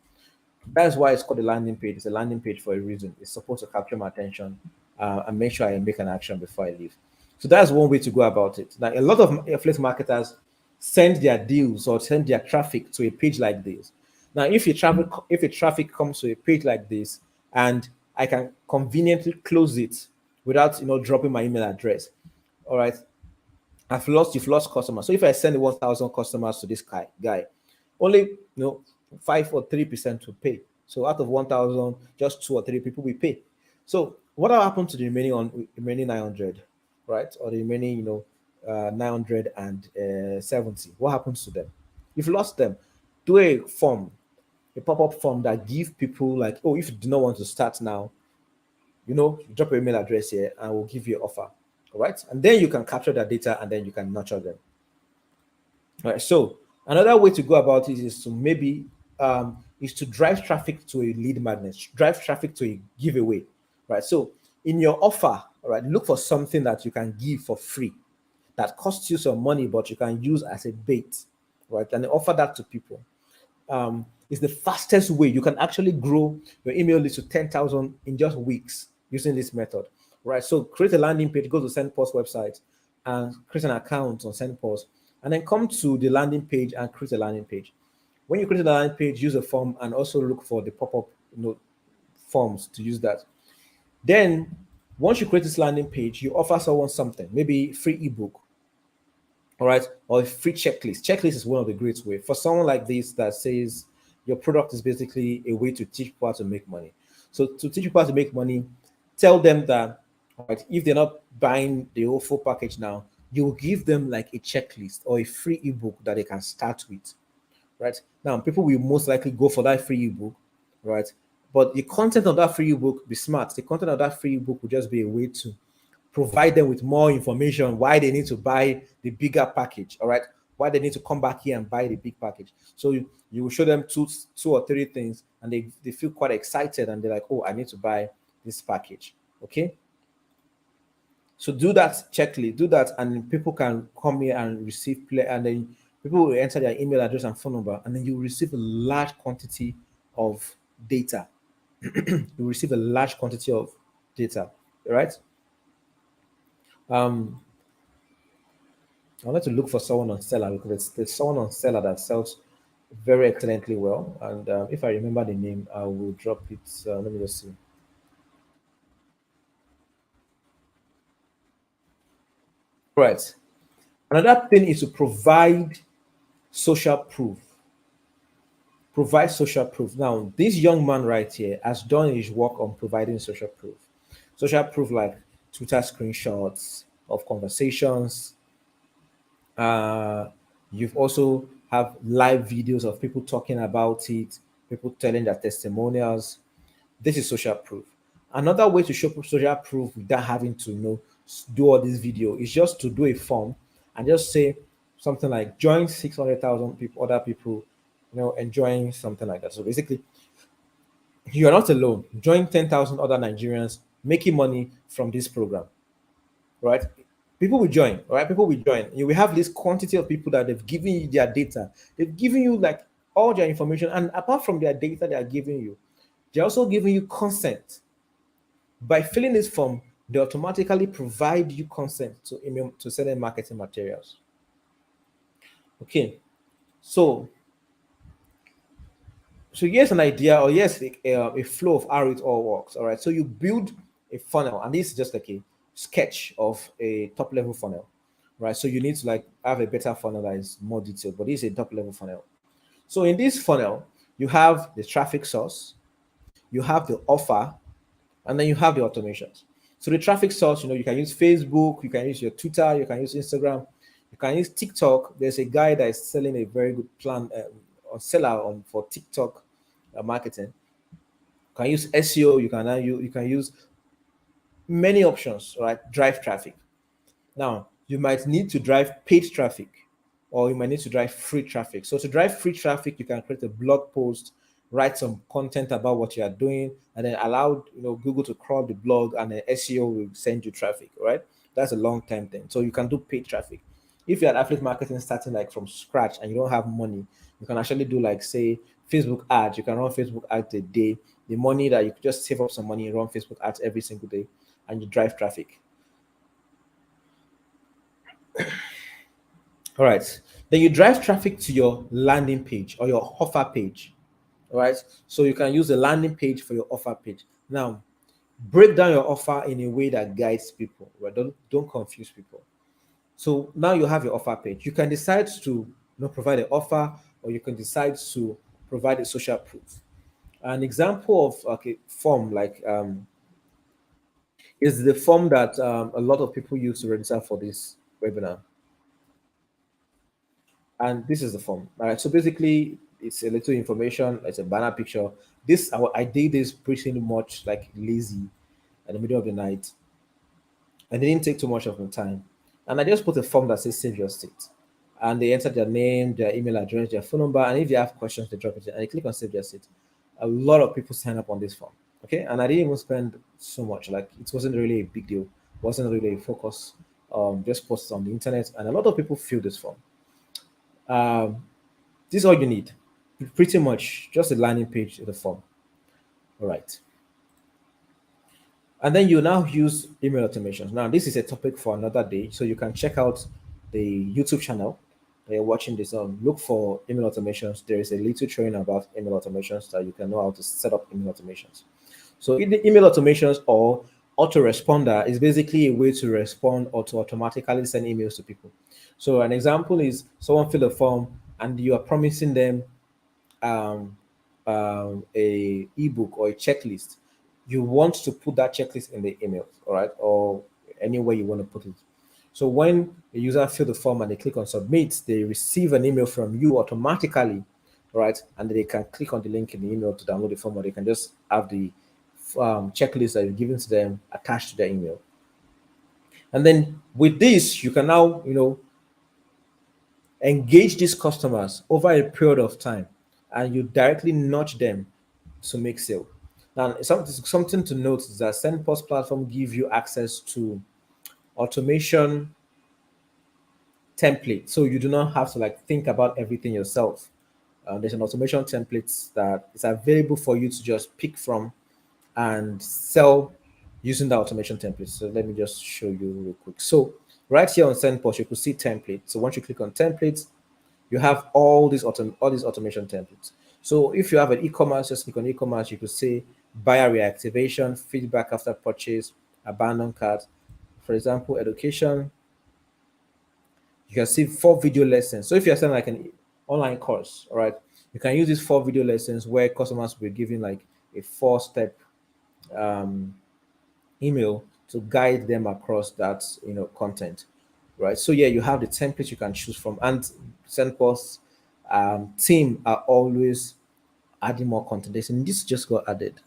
That's why it's called a landing page. It's a landing page for a reason. It's supposed to capture my attention and make sure I make an action before I leave. So that's one way to go about it. Now, a lot of affiliate marketers send their deals or send their traffic to a page like this. Now, if a traffic comes to a page like this, and I can conveniently close it without dropping my email address. All right, you've lost customers. So if I send 1,000 customers to this guy, only 5 or 3% to pay. So out of 1,000, just 2 or 3 people will pay. So what will happen to the remaining 900, right? Or the remaining 970? What happens to them? You've lost them. Do a pop-up form that give people like, oh, if you do not want to start now, drop your email address here and we'll give you an offer. All right. And then you can capture that data and then you can nurture them. All right. So another way to go about it is to maybe is to drive traffic to a lead magnet, drive traffic to a giveaway. Right. So in your offer, all right, look for something that you can give for free that costs you some money, but you can use as a bait, right? And offer that to people. Is the fastest way you can actually grow your email list to 10,000 in just weeks using this method, right? So create a landing page, go to SendPulse website and create an account on SendPulse, and then come to the landing page and create a landing page. When you create a landing page, use a form and also look for the pop-up forms to use that. Then once you create this landing page, you offer someone something, maybe free ebook, all right, or a free checklist. Checklist is one of the great ways for someone like this that says your product is basically a way to teach people how to make money. So to teach people how to make money, tell them that, all right, if they're not buying the whole full package now, you will give them like a checklist or a free ebook that they can start with. Right now, people will most likely go for that free ebook, right? But the content of that free ebook, be smart. The content of that free ebook will just be a way to provide them with more information why they need to buy the bigger package. All right, why they need to come back here and buy the big package. So you will show them two or three things and they feel quite excited and they're like, oh, I need to buy this package. Okay, so do that checklist, do that, and people can come here and receive play, and then people will enter their email address and phone number, and then you receive a large quantity of data. You receive a large quantity of data, right? um I wanted to look for someone on Seller because there's someone on Seller that sells very excellently well. And if I remember the name, I will drop it. Let me just see. Right. Another thing is to social proof. Provide social proof. Now, this young man right here has done his work on providing social proof. Social proof like Twitter screenshots of conversations. Uh, you've also have live videos of people talking about it, people telling their testimonials. This is social proof. Another way to show social proof without having to do all this video is just to do a form and just say something like join 600,000 people, other people, enjoying something like that. So basically, you are not alone. Join 10,000 other Nigerians making money from this program, right? People will join, all right? People will join. You will have this quantity of people that they've given you their data. They've given you like all their information. And apart from their data they are giving you, they're also giving you consent. By filling this form, they automatically provide you consent to email to certain marketing materials. Okay, so here's an idea, or yes, a flow of how it all works. All right, so you build a funnel, and this is just like a sketch of a top level funnel, right? So you need to like have a better funnel that is more detailed, but this is a top level funnel. So in this funnel, you have the traffic source, you have the offer, and then you have the automations. So the traffic source, you can use Facebook, you can use your Twitter, you can use Instagram, you can use TikTok. There's a guy that is selling a very good plan on seller on for TikTok marketing. You can use SEO. You can use many options, right? Drive traffic. Now, you might need to drive paid traffic or you might need to drive free traffic. So, to drive free traffic, you can create a blog post, write some content about what you are doing, and then allow Google to crawl the blog, and then SEO will send you traffic, right? That's a long term thing. So, you can do paid traffic. If you're at affiliate marketing starting like from scratch and you don't have money, you can actually do like, say, Facebook ads. You can run Facebook ads a day. The money that you could just save up some money and run Facebook ads every single day, and you drive traffic. All right. Then you drive traffic to your landing page or your offer page. All right. So you can use the landing page for your offer page. Now, break down your offer in a way that guides people. Right? Don't confuse people. So now you have your offer page. You can decide to provide an offer, or you can decide to provide a social proof. An example of form like is the form that a lot of people use to register for this webinar. And this is the form. All right. So basically, it's a little information. It's a banner picture. I did this pretty much like lazy in the middle of the night. And it didn't take too much of my time. And I just put a form that says save your state. And they enter their name, their email address, their phone number, and if they have questions, they drop it in. And they click on save their state. A lot of people sign up on this form. Okay. And I didn't even spend so much. Like it wasn't really a big deal. It wasn't really a focus. Just post on the internet. And a lot of people fill this form. Um, this is all you need. Pretty much just a landing page in the form. All right. And then you now use email automations. Now, this is a topic for another day. So you can check out the YouTube channel that you're watching this on. Look for email automations. There is a little training about email automations that you can know how to set up email automations. So the email automations or autoresponder is basically a way to respond or to automatically send emails to people. So an example is someone fill a form and you are promising them um, a ebook or a checklist. You want to put that checklist in the email, all right, or anywhere you want to put it. So when the user fill the form and they click on submit, they receive an email from you automatically, right? And they can click on the link in the email to download the form, or they can just have the checklist that you've given to them attached to their email. And then with this, you can now, engage these customers over a period of time, and you directly nudge them to make sale. Now, something to note is that SendPost platform give you access to automation template, so you do not have to like think about everything yourself. There's an automation template that is available for you to just pick from and sell using the automation template. So let me just show you real quick. So right here on SendPost, you could see templates. So once you click on templates, you have all these automation templates. So if you have an e-commerce, just click on e-commerce. You could say buyer reactivation, feedback after purchase, abandoned cart. For example, education, you can see 4 video lessons. So if you're selling like an online course, all right, you can use these 4 video lessons where customers will be given like a 4-step um, email to guide them across that content, right? So yeah, you have the template you can choose from, and SendPost team are always adding more content. This just got added.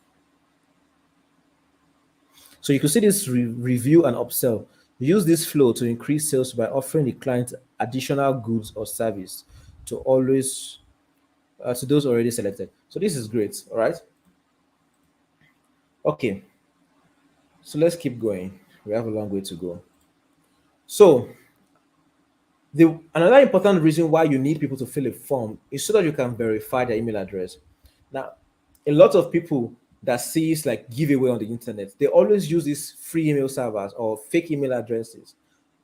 So you can see this review and upsell. Use this flow to increase sales by offering the client additional goods or service to always to those already selected. So this is great. All right. Okay. So let's keep going. We have a long way to go. So the another important reason why you need people to fill a form is so that you can verify their email address. Now, a lot of people that sees like giveaway on the internet, they always use these free email servers or fake email addresses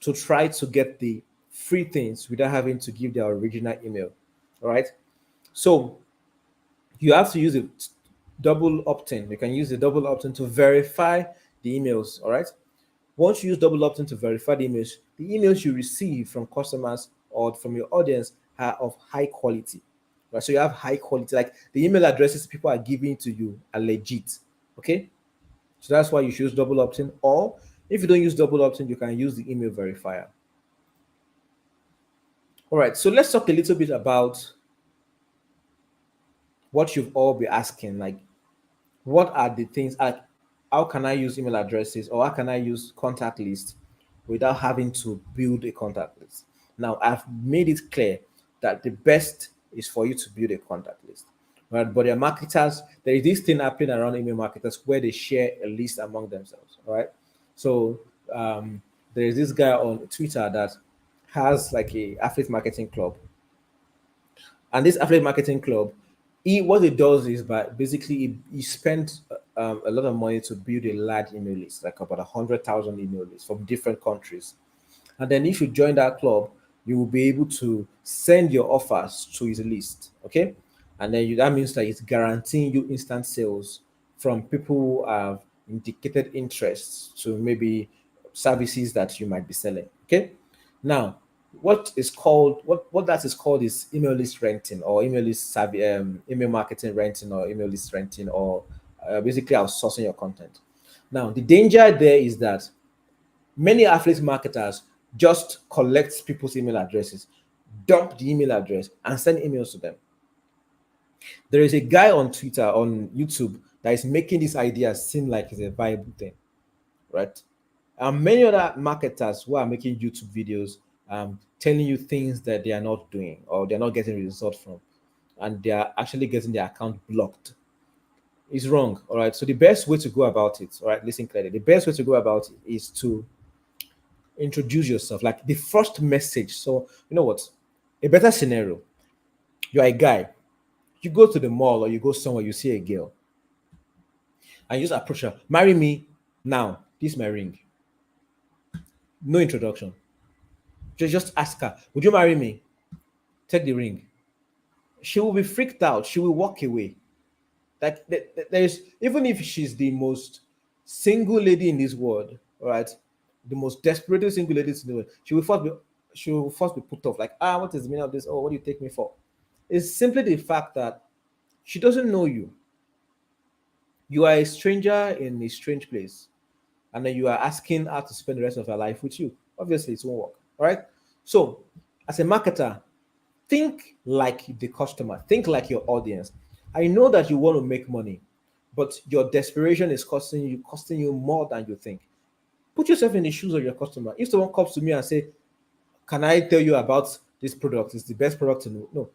to try to get the free things without having to give their original email. All right. So you have to use a double opt-in. You can use the double opt-in to verify the emails. All right. Once you use double opt-in to verify the emails you receive from customers or from your audience are of high quality. Right? So you have high quality, like the email addresses people are giving to you are legit. Okay. So that's why you should use double opt-in. Or if you don't use double opt-in, you can use the email verifier. All right. So let's talk a little bit about what you've all been asking. Like, what are the things like how can I use email addresses or how can I use contact lists without having to build a contact list? Now I've made it clear that the best is for you to build a contact list. Right? But there marketers, there is this thing happening around email marketers where they share a list among themselves. All right. So there is this guy on Twitter that has like a affiliate marketing club, and this affiliate marketing club, he what it does is by basically he spent a lot of money to build a large email list, like about 100,000 email lists from different countries. And then if you join that club, you will be able to send your offers to his list. Okay. And then that means that it's guaranteeing you instant sales from people who have indicated interests to maybe services that you might be selling. Okay. Now, what that is called is email list renting or email marketing renting or email list renting or basically outsourcing your content. Now, the danger there is that many affiliate marketers just collect people's email addresses, dump the email address, and send emails to them. There is a guy on Twitter, on YouTube, that is making this idea seem like it's a viable thing, right? And many other marketers who are making YouTube videos telling you things that they are not doing or they're not getting results from, and they are actually getting their account blocked. It's wrong. All right. So the best way to go about it, all right, listen clearly. The best way to go about it is to introduce yourself, like the first message. So you know what? A better scenario. You're a guy. You go to the mall or you go somewhere, you see a girl, and you just approach her. Marry me now. This is my ring. No introduction. Just ask her, would you marry me? Take the ring. She will be freaked out. She will walk away. Like there's even if she's the most single lady in this world, all right, the most desperate single lady in the world, she will first be put off. Like, what is the meaning of this? Oh, what do you take me for? It's simply the fact that she doesn't know you. You are a stranger in a strange place, and then you are asking her to spend the rest of her life with you. Obviously, it won't work. All right. So, as a marketer, think like the customer, think like your audience. I know that you want to make money, but your desperation is costing you more than you think. Put yourself in the shoes of your customer. If someone comes to me and say, "Can I tell you about this product? It's the best product to know." No,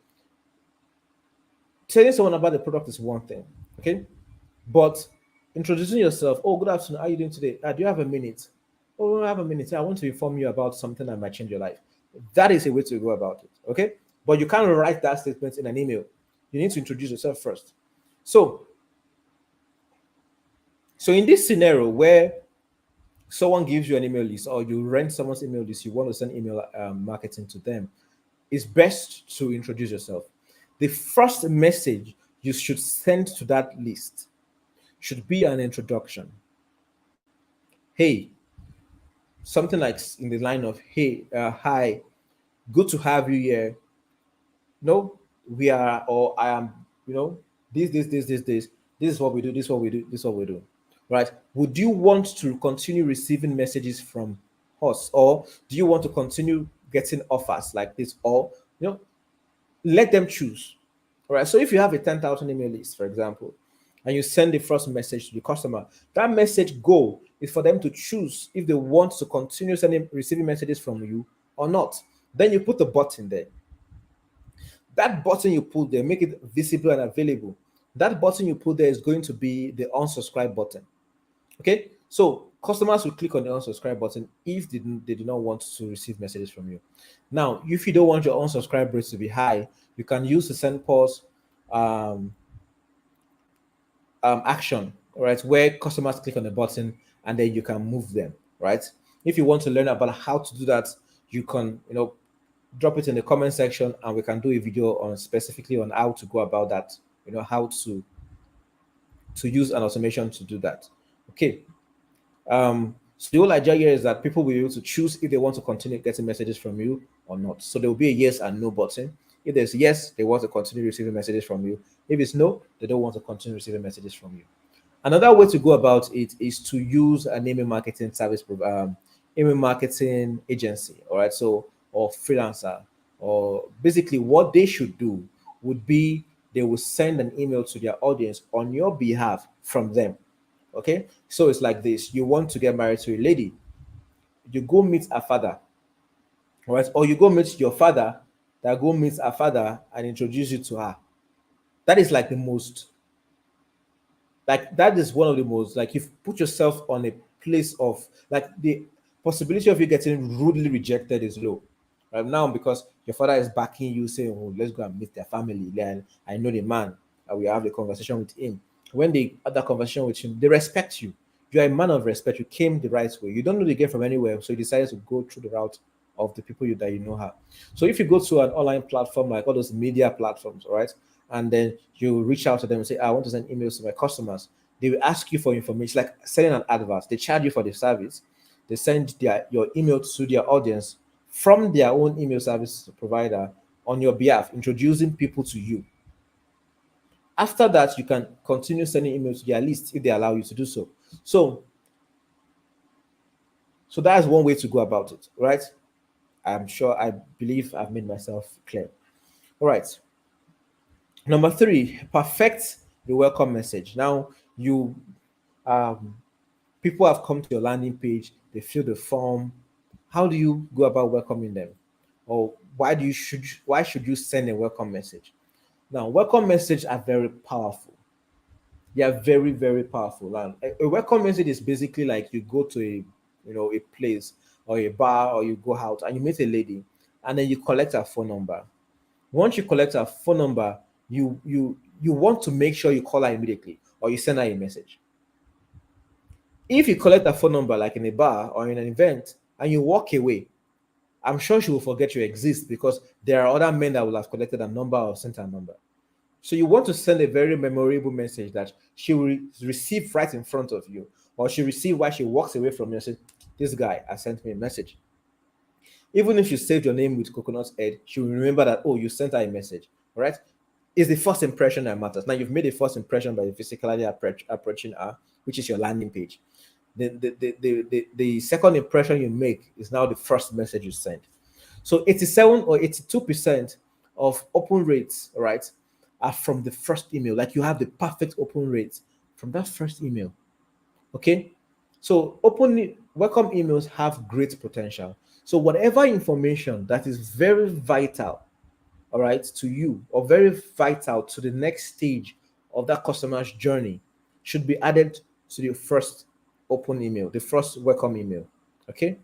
telling someone about the product is one thing, okay, but introducing yourself. Oh, good afternoon. How are you doing today? Do you have a minute? Oh, I have a minute. Yeah, I want to inform you about something that might change your life. That is a way to go about it. Okay. But you can't write that statement in an email. You need to introduce yourself first. So, so in this scenario where someone gives you an email list or you rent someone's email list, you want to send email marketing to them, it's best to introduce yourself. The first message you should send to that list should be an introduction. Hey, something like in the line of, hey, hi, good to have you here. No, we are, or I am, this is what we do, this is what we do, this is what we do. Right? Would you want to continue receiving messages from us, or do you want to continue getting offers like this? Or, let them choose. All right. So if you have a 10,000 email list, for example, and you send the first message to the customer, that message goal is for them to choose if they want to continue receiving messages from you or not. Then you put a button there. That button you put there, make it visible and available. That button you put there is going to be the unsubscribe button. Okay, so customers will click on the unsubscribe button if they do not want to receive messages from you. Now, if you don't want your unsubscribe rates to be high, you can use the send pause action, right, where customers click on the button and then you can move them, right? If you want to learn about how to do that, you can, drop it in the comment section and we can do a video on specifically on how to go about that, how to use an automation to do that. Okay. So the whole idea here is that people will be able to choose if they want to continue getting messages from you or not. So there will be a yes and no button. If there's yes, they want to continue receiving messages from you. If it's no, they don't want to continue receiving messages from you. Another way to go about it is to use an email marketing email marketing agency. All right, so or freelancer, or basically what they should do would be they will send an email to their audience on your behalf from them. Okay, so it's like this: you want to get married to a lady, you go meet her father, all right, or you go meet your father that go meet her father and introduce you to her. That is like the most like that is one of the most like you've put yourself on a place of like the possibility of you getting rudely rejected is low right now because your father is backing you saying, oh, let's go and meet their family, then I know the man, and we have a conversation with him. When they have that conversation with him, they respect you. You are a man of respect. You came the right way. You don't know the game from anywhere, so you decided to go through the route of the people that you know have. So if you go to an online platform like all those media platforms, all right, and then you reach out to them and say, I want to send emails to my customers, they will ask you for information, like sending an advert. They charge you for the service. They send your email to their audience from their own email service provider on your behalf, introducing people to you. After that, you can continue sending emails to their list if they allow you to do so. So, so that's one way to go about it, right? I believe I've made myself clear. All right. Number three, perfect the welcome message. Now, you um, people have come to your landing page, they fill the form. How do you go about welcoming them? Or why should you send a welcome message? Now, welcome messages are very powerful. They are very, very powerful. And a welcome message is basically like you go to a place or a bar or you go out and you meet a lady and then you collect her phone number. Once you collect her phone number, you want to make sure you call her immediately or you send her a message. If you collect her phone number like in a bar or in an event and you walk away, I'm sure she will forget you exist because there are other men that will have collected a number or sent her number. So you want to send a very memorable message that she will receive right in front of you, or she receive while she walks away from you and says, "This guy has sent me a message." Even if you saved your name with Coconut Head, she will remember that, oh, you sent her a message. All right. It's the first impression that matters. Now you've made a first impression by physically approaching her, which is your landing page. The second impression you make is now the first message you send. So 87 or 82% of open rates, right, are from the first email. Like you have the perfect open rates from that first email. Okay. So open welcome emails have great potential. So whatever information that is very vital, all right, to you or very vital to the next stage of that customer's journey should be added to the first open email, the first welcome email. Okay.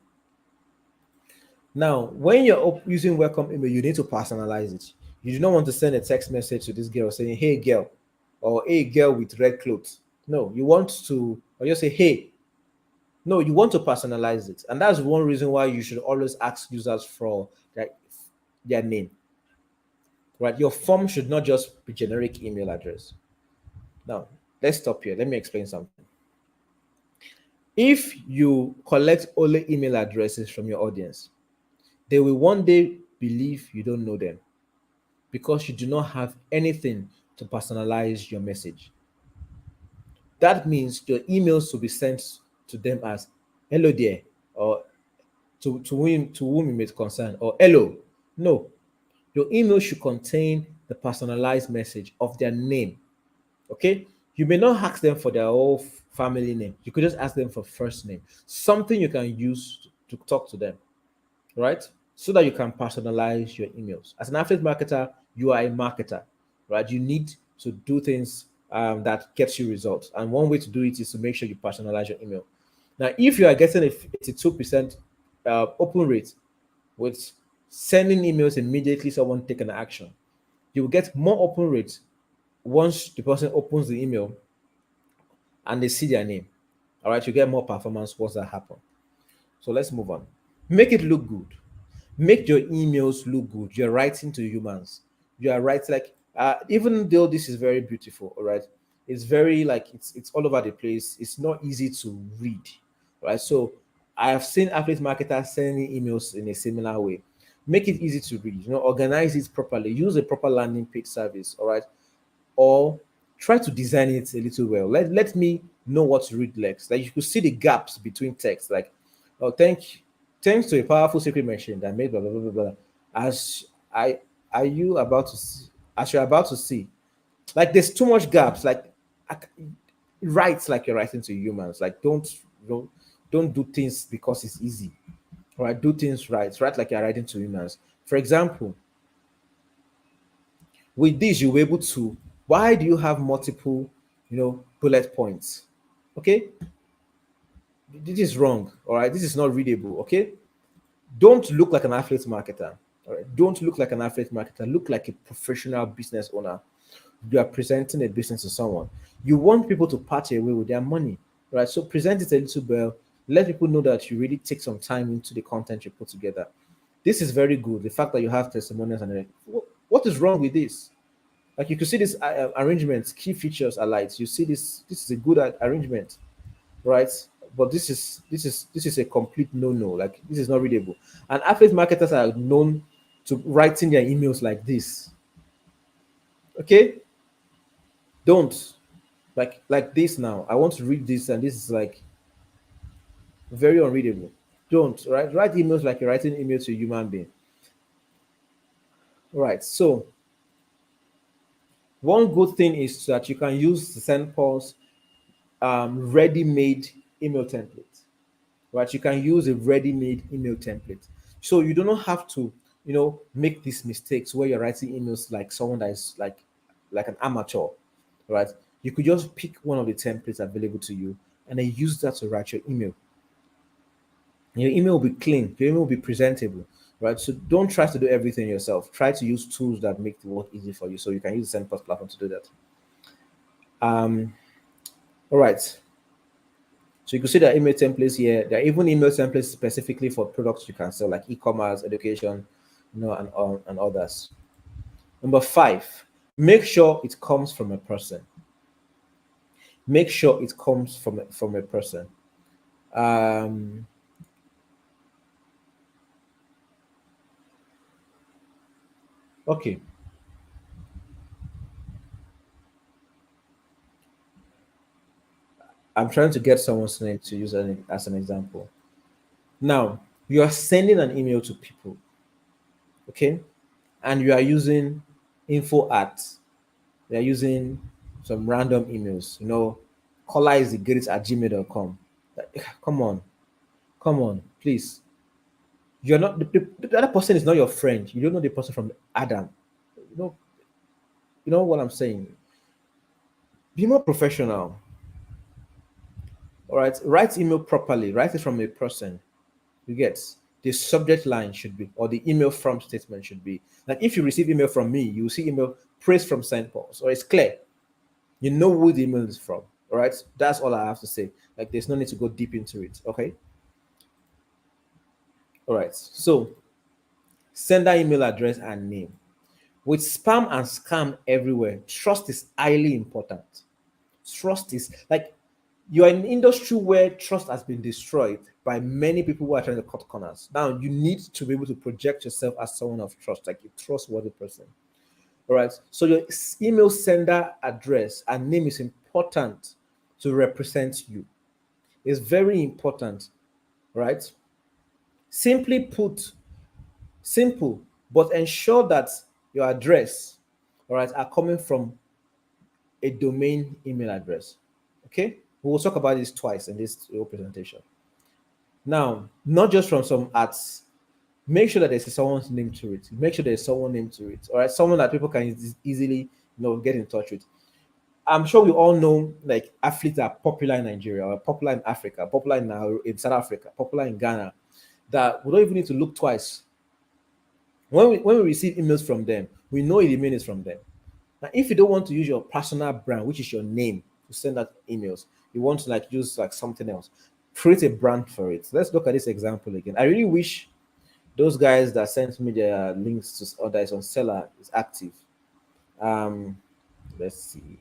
Now, when you're using welcome email, you need to personalize it. You do not want to send a text message to this girl saying, "Hey, girl," or "Hey, girl with red clothes." No, you want to, or you say, "Hey." No, you want to personalize it. And that's one reason why you should always ask users for their name, right? Your form should not just be generic email address. Now, let's stop here. Let me explain something. If you collect only email addresses from your audience, they will one day believe you don't know them because you do not have anything to personalize your message. That means your emails will be sent to them as "Hello there," or to whom it may concern, or "Hello." No, your email should contain the personalized message of their name. Okay, you may not ask them for their whole family name. You could just ask them for first name, something you can use to talk to them, right? So that you can personalize your emails. As an affiliate marketer, you are a marketer, right? You need to do things that gets you results. And one way to do it is to make sure you personalize your email. Now, if you are getting a 82% open rate with sending emails immediately someone take an action, you will get more open rates once the person opens the email and they see their name. All right, you get more performance once that happen. So let's move on. Make it look good. Make your emails look good. You're writing to humans. You are writing like even though this is very beautiful, all right, it's very like it's all over the place. It's not easy to read, right? So I have seen affiliate marketers sending emails in a similar way. Make it easy to read. Organize it properly. Use a proper landing page service, all right, or try to design it a little well. Let me know what to read next. Like you could see the gaps between text. Like, oh, thanks to a powerful secret machine that made blah blah blah blah blah. As I are you about to see, as you're about to see, like there's too much gaps. Like I, write like you're writing to humans. Like don't don't do things because it's easy. All right, do things right. Write like you're writing to humans. For example, with this you'll be able to, why do you have multiple bullet points? Okay, this is wrong. All right, this is not readable. Okay, don't look like an affiliate marketer. All right, don't look like an affiliate marketer. Look like a professional business owner. You are presenting a business to someone. You want people to part away with their money, right? So present it a little well. Let people know that you really take some time into the content you put together. This is very good. The fact that you have testimonials and everything. What is wrong with this? Like you can see this arrangement, key features are lights. You see this. This is a good arrangement, right? But this is a complete no-no. Like this is not readable. And affiliate marketers are known to writing their emails like this. Okay, don't like this now. I want to read this, and this is like very unreadable. Don't write emails like you're writing email to a human being. Right. So one good thing is that you can use the SendPulse ready-made email template. Right. You can use a ready-made email template, so you do not have to make these mistakes where you're writing emails like someone that is like an amateur, right? You could just pick one of the templates available to you and then use that to write your email. Your email will be clean, your email will be presentable, right? So don't try to do everything yourself. Try to use tools that make the work easy for you. So you can use the SendPlus platform to do that. All right. So you can see the email templates here. There are even email templates specifically for products you can sell, like e-commerce, education, and others. Number 5, make sure it comes from a person. Make sure it comes from a person. Um, okay, I'm trying to get someone's name to use as an example. Now, you are sending an email to people, okay, and you are using info at, you are using some random emails, caller is the great at gmail.com. Come on, come on, please. You're not the other person is not your friend. You don't know the person from Adam. You know, you know what I'm saying. Be more professional. All right, write email properly. Write it from a person. You get the subject line should be, or the email from statement should be like if you receive email from me, you will see email praise from Saint Paul's, or it's clear. You know who the email is from. All right, that's all I have to say. Like, there's no need to go deep into it. Okay. All right. So, sender email address and name. With spam and scam everywhere, trust is highly important. Trust is like you are in an industry where trust has been destroyed by many people who are trying to cut corners. Now you need to be able to project yourself as someone of trust, like a trustworthy person. All right. So your email sender address and name is important to represent you. It's very important, right? Simply put, simple, but ensure that your address, all right, are coming from a domain email address. Okay, we will talk about this twice in this whole presentation. Now, not just from some ads, make sure that there's someone's name to it. Make sure there's someone name to it. All right, someone that people can easily get in touch with. I'm sure we all know like athletes are popular in Nigeria, or popular in Africa, popular in South Africa, popular in Ghana. That we don't even need to look twice. When we receive emails from them, we know the email is from them. Now, if you don't want to use your personal brand, which is your name, to send out emails, you want to like use like something else, create a brand for it. Let's look at this example again. I really wish those guys that sent me their links to others on Seller is active. Um, let's see.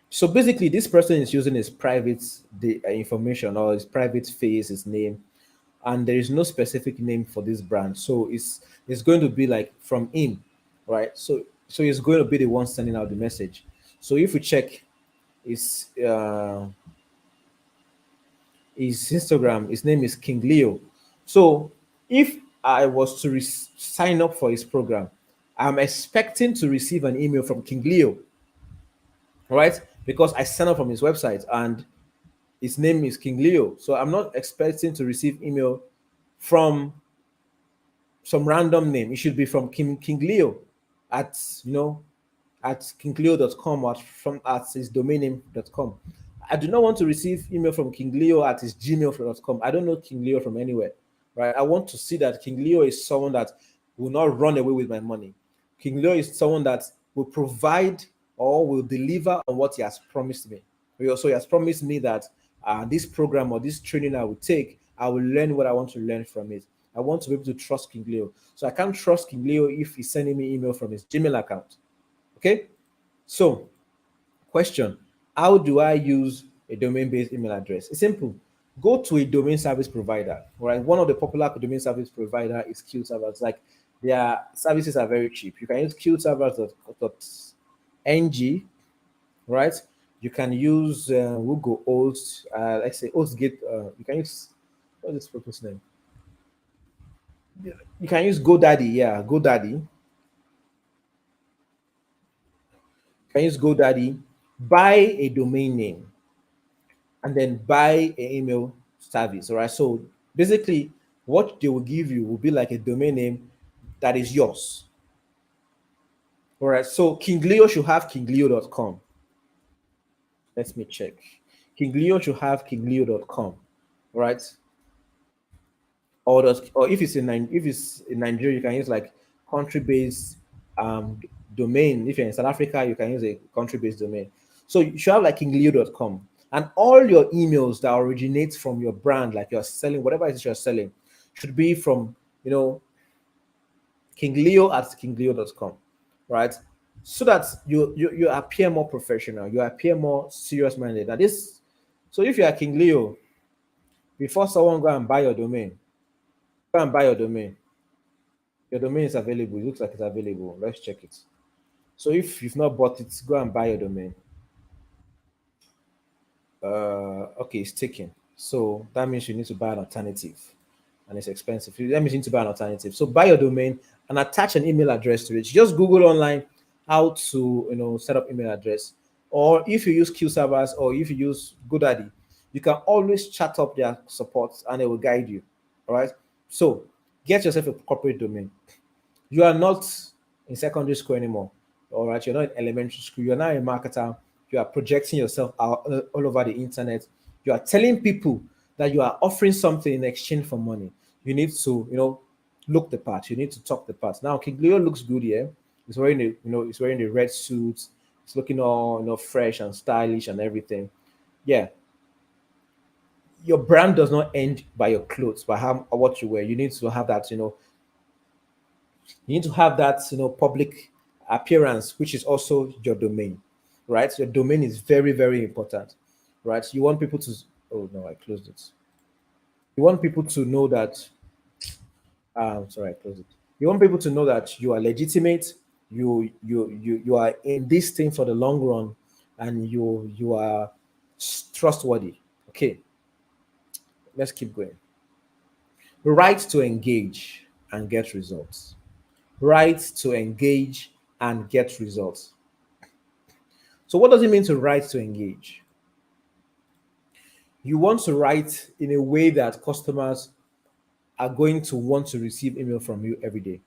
So basically, this person is using his private information or his private face, his name, and there is no specific name for this brand. So it's going to be like from him, right? So he's going to be the one sending out the message. So if we check his his Instagram, his name is King Leo. So if I was to sign up for his program, I'm expecting to receive an email from King Leo, right? Because I signed up from his website and his name is King Leo. So I'm not expecting to receive email from some random name. It should be from King Leo at at kingleo.com or from at his domain name.com. I do not want to receive email from King Leo at his gmail.com. I don't know King Leo from anywhere, right? I want to see that King Leo is someone that will not run away with my money. King Leo is someone that will provide or will deliver on what he has promised me. He has promised me that this program or this training I will take, I will learn what I want to learn from it. I want to be able to trust King Leo. So I can't trust King Leo if he's sending me email from his Gmail account. Okay? So, question: how do I use a domain-based email address? It's simple. Go to a domain service provider. Right, one of the popular domain service provider is QServers. Like their services are very cheap. You can use QServers.ng, right? You can use Google Host, let's say HostGate. You can use what's this purpose name? You can use GoDaddy. Yeah, GoDaddy. You can use GoDaddy. Buy a domain name and then buy an email service. All right. So basically, what they will give you will be like a domain name that is yours. All right. So King Leo should have kingleo.com. Let me check. King Leo should have kingleo.com. All right. Or if it's if it's in Nigeria, you can use like country-based um domain. If you're in South Africa, you can use a country-based domain. So you should have like kingleo.com. And all your emails that originate from your brand, like you're selling, whatever it is you're selling, should be from King Leo at kingleo.com, right? So that you appear more professional, you appear more serious minded. That is, so if you are King Leo, before someone go and buy your domain, go and buy your domain. Your domain is available. It looks like it's available. Let's check it. So if you've not bought it, go and buy your domain. Okay, it's taken. So that means you need to buy an alternative, and it's expensive. That means you need to buy an alternative. So buy your domain and attach an email address to it. Just Google online how to set up email address, or if you use Q servers or if you use GoDaddy, you can always chat up their support and it will guide you. All right. So get yourself a corporate domain. You are not in secondary school anymore. All right. You're not in elementary school. You're now a marketer. You are projecting yourself out all over the internet. You are telling people that you are offering something in exchange for money. You need to, look the part. You need to talk the part. Now, King Leo looks good here. He's wearing he's wearing the red suit. He's looking all, fresh and stylish and everything. Yeah. Your brand does not end by your clothes, by how what you wear. You need to have that, you need to have that public appearance, which is also your domain, right? Your domain is very, very important, right? You want people to, oh no, I closed it. You want people to know that, sorry, I closed it. You want people to know that you are legitimate, you are in this thing for the long run, and you are trustworthy. Okay, let's keep going. Right to engage and get results. Right to engage and get results. So, what does it mean to write to engage? You want to write in a way that customers are going to want to receive email from you every day.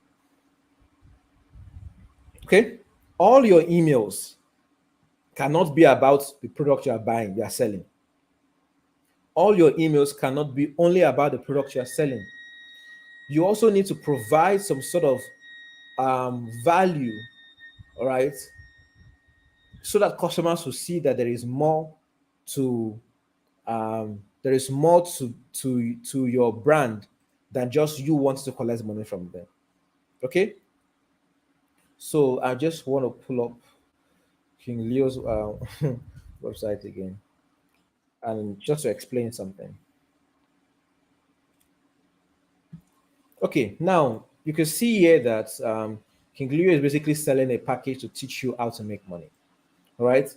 Okay? All your emails cannot be about the product you are buying, you are selling. All your emails cannot be only about the product you are selling. You also need to provide some sort of value, all right, so that customers will see that to there is more to your brand than just you want to collect money from them. Okay, so I just want to pull up King Leo's website again, and just to explain something. Okay, now you can see here that King Leo is basically selling a package to teach you how to make money. All right,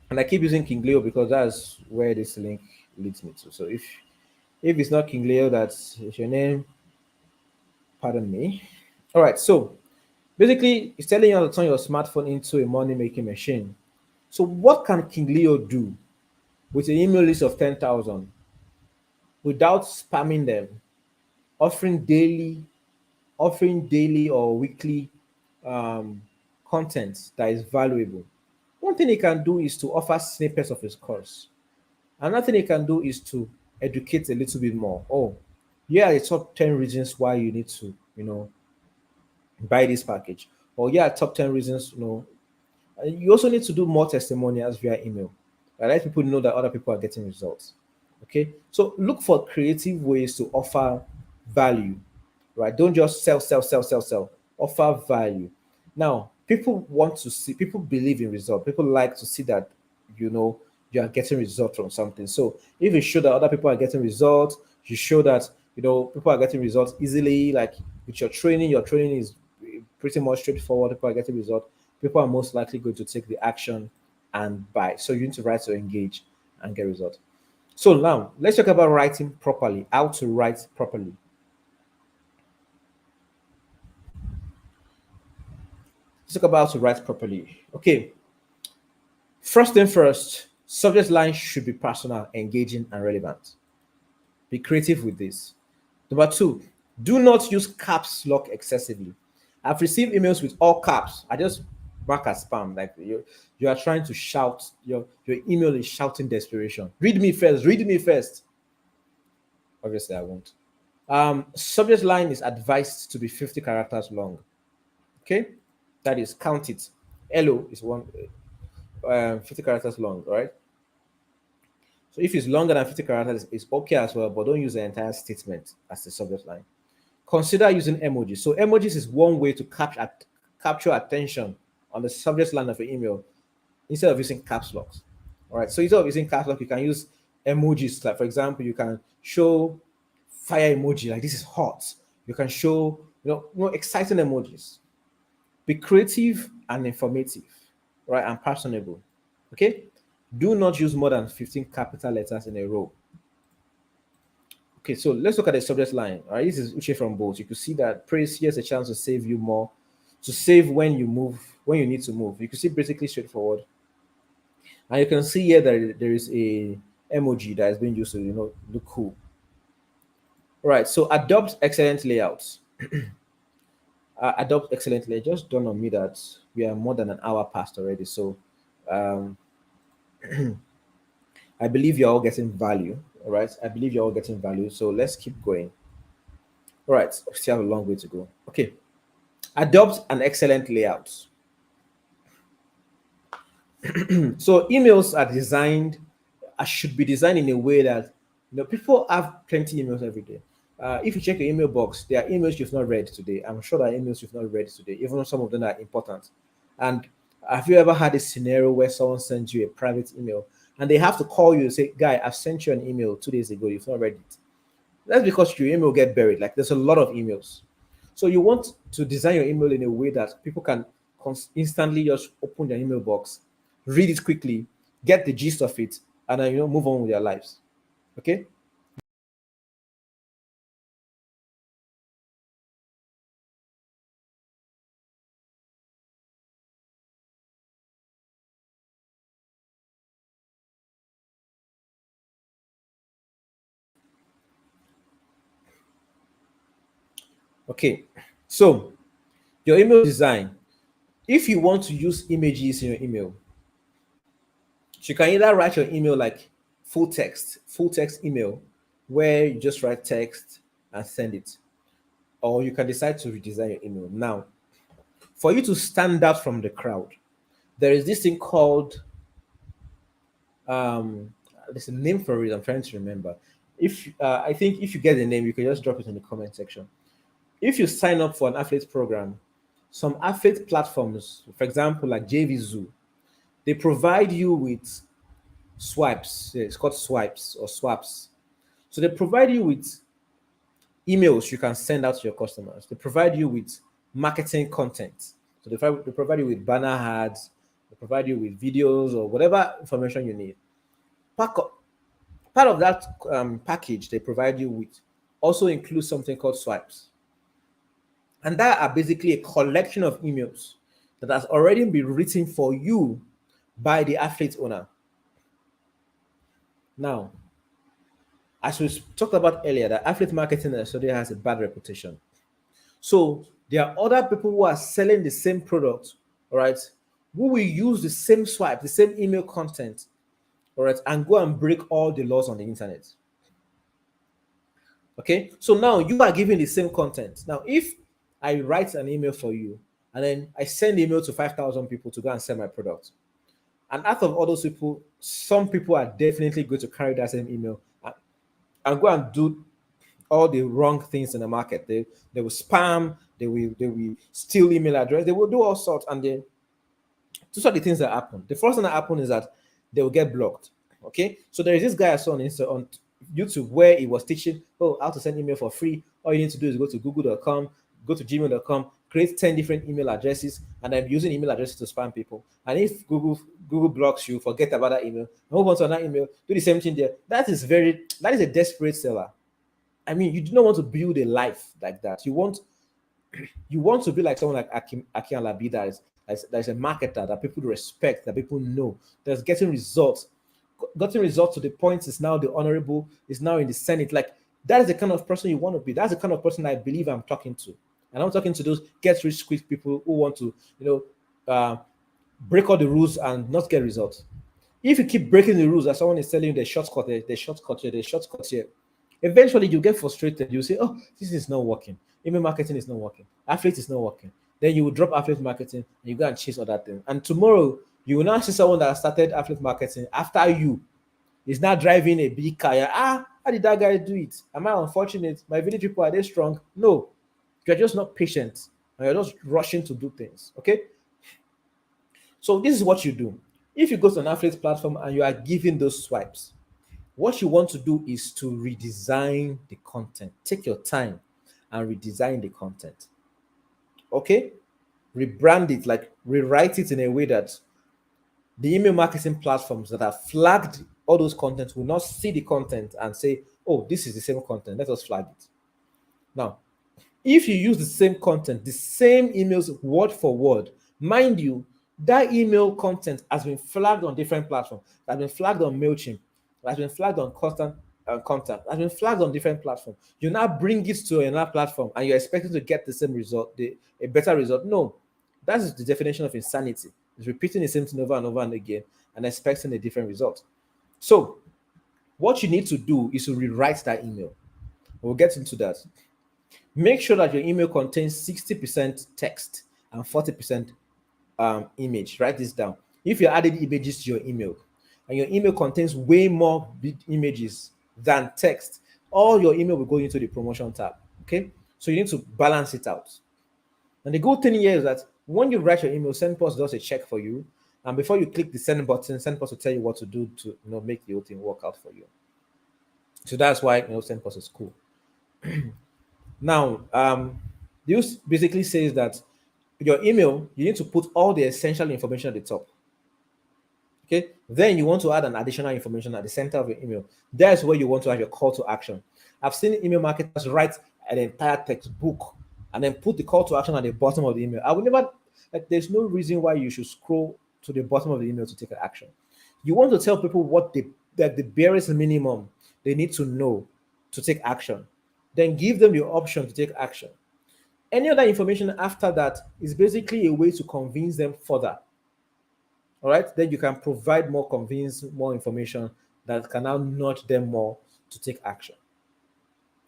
and I keep using King Leo because that's where this link leads me to. So if it's not King Leo, that's is your name. Pardon me. All right, so basically, it's telling you how to turn your smartphone into a money making machine. So, what can King Leo do with an email list of 10,000 without spamming them, offering daily, offering daily or weekly um, content that is valuable? One thing he can do is to offer snippets of his course. Another thing he can do is to educate a little bit more. Oh, here are the top 10 reasons why you need to, buy this package. Or here are top 10 reasons, you also need to do more testimonials via email. Let people know that other people are getting results. Okay. So look for creative ways to offer value, right? Don't just sell, sell, sell, sell, sell. Offer value. Now, people want to see, people believe in results. People like to see that, you are getting results from something. So if you show that other people are getting results, you show that, people are getting results easily, like with your training is pretty much straightforward. People are getting results. People are most likely going to take the action and buy. So you need to write to engage and get results. So now let's talk about writing properly, how to write properly. Let's talk about how to write properly. Okay, first thing first, subject line should be personal, engaging, and relevant. Be creative with this. Number two, do not use caps lock excessively. I've received emails with all caps. I just mark as spam. Like you are trying to shout. Your email is shouting desperation. Read me first. Read me first. Obviously, I won't. Subject line is advised to be 50 characters long. Okay, that is count it. Hello is 50 characters long. All right. So if it's longer than 50 characters, it's okay as well, but don't use the entire statement as the subject line. Consider using emojis. So emojis is one way to capture attention on the subject line of an email instead of using caps locks. All right. So instead of using caps lock, you can use emojis. Like for example, you can show fire emoji, like this is hot. You can show exciting emojis. Be creative and informative, right, and personable. Okay. Do not use more than 15 capital letters in a row. Okay, so let's look at the subject line. All right, this is Uche from Bolt. You can see that praise here's a chance to save you more, to save when you move, when you need to move. You can see basically straightforward. And you can see here that there is a emoji that is being used to look cool. All right, so adopt excellent layouts. Adopt excellent layout. Just dawned on me that we are more than an hour past already. So um, I believe you're all getting value. All right, I believe you're all getting value. So let's keep going. All right, still have a long way to go. Okay, adopt an excellent layout. So emails are designed, should be designed in a way that people have plenty emails every day. If you check your email box, there are emails you've not read today. I'm sure there are emails you've not read today, even though some of them are important. And have you ever had a scenario where someone sends you a private email and they have to call you and say, "Guy, I've sent you an email 2 days ago. You've not read it." That's because your email get buried. Like there's a lot of emails. So you want to design your email in a way that people can instantly just open their email box, read it quickly, get the gist of it, and then move on with their lives. Okay. Okay. So your email design. If you want to use images in your email, so you can either write your email like full text email, where you just write text and send it, or you can decide to redesign your email. Now, for you to stand out from the crowd, There is this thing called um there's a name for it. I'm trying to remember. If I think if you get the name, you can just drop it in the comment section. If you sign up for an affiliate program, some affiliate platforms, for example, like JVZoo, they provide you with swipes. Yeah, it's called swipes or swaps. So they provide you with emails you can send out to your customers. They provide you with marketing content. So they provide you with banner ads, they provide you with videos or whatever information you need. Pack up, part of that package they provide you with also includes something called swipes. And that are basically a collection of emails that has already been written for you by the affiliate owner. Now, as we talked about earlier, that affiliate marketing necessarily has a bad reputation. So there are other people who are selling the same product, all right, who will use the same swipe, the same email content, all right, and go and break all the laws on the internet. Okay, so now you are giving the same content. Now, if I write an email for you and then I send email to 5,000 people to go and sell my product, and out of all those people, some people are definitely going to carry that same email and go and do all the wrong things in the market. They will spam, they will steal email address, they will do all sorts, and then those are the things that happen. The first thing that happen is that they will get blocked. Okay, so there is this guy I saw on YouTube where he was teaching how to send email for free. All you need to do is go to google.com, go to gmail.com, create 10 different email addresses, and then using email addresses to spam people. And if Google blocks you, forget about that email, move on to another email, do the same thing there. That is a desperate seller. I mean, you do not want to build a life like that. You want to be like someone like Akin Alabi that is a marketer that people respect, that people know, that's getting results, gotten results to the point is now the honorable, is now in the Senate. Like that is the kind of person you want to be. That's the kind of person I believe I'm talking to. And I'm talking to those get rich quick people who want to, break all the rules and not get results. If you keep breaking the rules, as someone is telling you the shortcut, the shortcut here, the shortcut here, eventually you get frustrated. You say, "Oh, this is not working. Email marketing is not working. Affiliate is not working." Then you will drop affiliate marketing and you go and chase other things. And tomorrow you will now see someone that started affiliate marketing after you is now driving a big car. How did that guy do it? Am I unfortunate? My village people, are they strong? No, you're just not patient and you're just rushing to do things. Okay. So this is what you do. If you go to an affiliate platform and you are giving those swipes, what you want to do is to redesign the content. Take your time and redesign the content. Okay? Rebrand it, like rewrite it in a way that the email marketing platforms that have flagged all those contents will not see the content and say, oh, this is the same content. Let us flag it. Now, if you use the same content, the same emails word for word, mind you, that email content has been flagged on different platforms, has been flagged on MailChimp, has been flagged on Constant Contact, has been flagged on different platforms. You now bring it to another platform and you're expecting to get the same result, a better result. No, that is the definition of insanity. It's repeating the same thing over and over and again and expecting a different result. So, what you need to do is to rewrite that email. We'll get into that. Make sure that your email contains 60% text and 40% image. Write this down. If you're adding images to your email and your email contains way more big images than text, all your email will go into the promotion tab. Okay, so you need to balance it out. And the good thing here is that when you write your email, SendPulse does a check for you, and before you click the send button, SendPulse will tell you what to do to make the whole thing work out for you. So that's why SendPulse is cool. Now, this basically says that your email, you need to put all the essential information at the top. Okay, then you want to add an additional information at the center of your email. That's where you want to have your call to action. I've seen email marketers write an entire textbook and then put the call to action at the bottom of the email. I would never, like, there's no reason why you should scroll to the bottom of the email to take an action. You want to tell people what the barest minimum they need to know to take action. Then give them the option to take action. Any other information after that is basically a way to convince them further. All right, then you can provide more convince, more information that can now nudge them more to take action.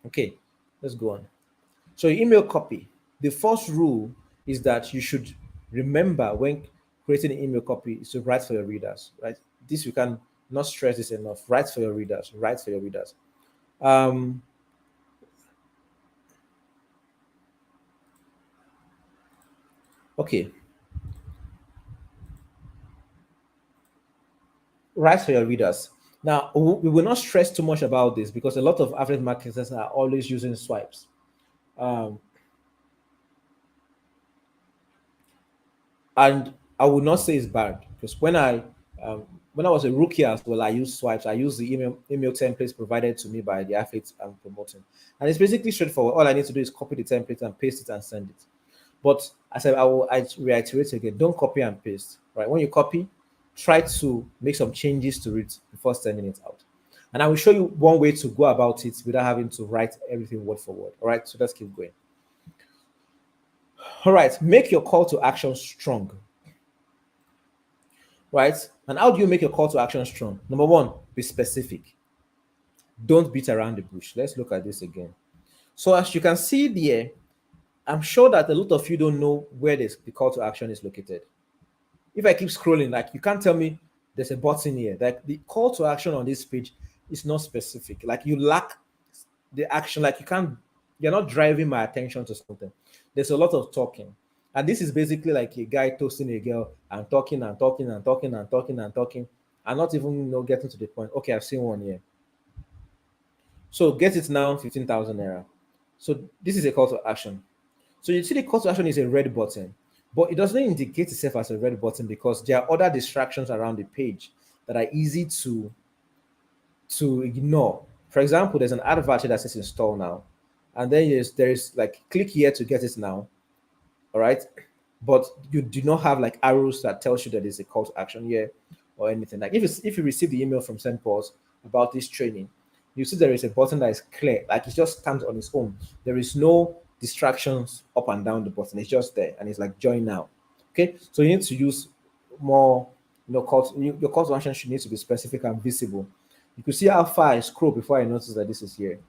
Okay, let's go on. So email copy. The first rule is that you should remember creating an email copy is to write for your readers, right? This you can not stress this enough. Write for your readers. Write for your readers. Um, okay, write for your readers. Now, we will not stress too much about this because a lot of affiliate marketers are always using swipes. Um, and I would not say it's bad because when I was a rookie as well, I used swipes. I used the email templates provided to me by the athletes I'm promoting, and it's basically straightforward. All I need to do is copy the template and paste it and send it. But as I reiterate again, don't copy and paste. Right? When you copy, try to make some changes to it before sending it out. And I will show you one way to go about it without having to write everything word for word. All right, so let's keep going. All right, make your call to action strong. Right? And how do you make your call to action strong? Number one, be specific. Don't beat around the bush. Let's look at this again. So as you can see there, I'm sure that a lot of you don't know where the call to action is located. If I keep scrolling, like you can't tell me there's a button here. Like the call to action on this page is not specific. Like you lack the action. Like you're not driving my attention to something. There's a lot of talking. And this is basically like a guy toasting a girl and talking and talking and talking and talking and talking and not even getting to the point. Okay, I've seen one here. So get it now, 15,000 naira. So this is a call to action. So you see the call to action is a red button, but it doesn't indicate itself as a red button because there are other distractions around the page that are easy to ignore. For example, there's an advert that says install now, and then there is like click here to get it now. All right, but you do not have like arrows that tells you that there's a call to action here or anything. Like if you receive the email from St. Paul's about this training, you see there is a button that is clear, like it just stands on its own. There is no distractions up and down the button. It's just there, and it's like join now. Okay, so you need to use more. Your call to action should need to be specific and visible. You can see how far I scroll before I notice that this is here.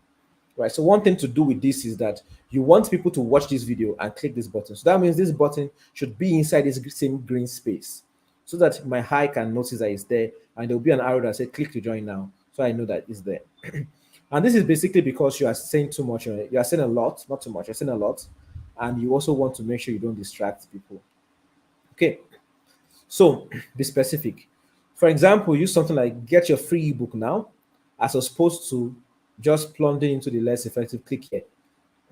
Right. So one thing to do with this is that you want people to watch this video and click this button. So that means this button should be inside this same green space so that my eye can notice that it's there and there will be an arrow that says click to join now. So I know that it's there. And this is basically because you are saying too much. You are saying a lot, not too much. You're saying a lot. And you also want to make sure you don't distract people. Okay. So be specific. For example, use something like get your free ebook now as opposed to just plunging into the less effective click here.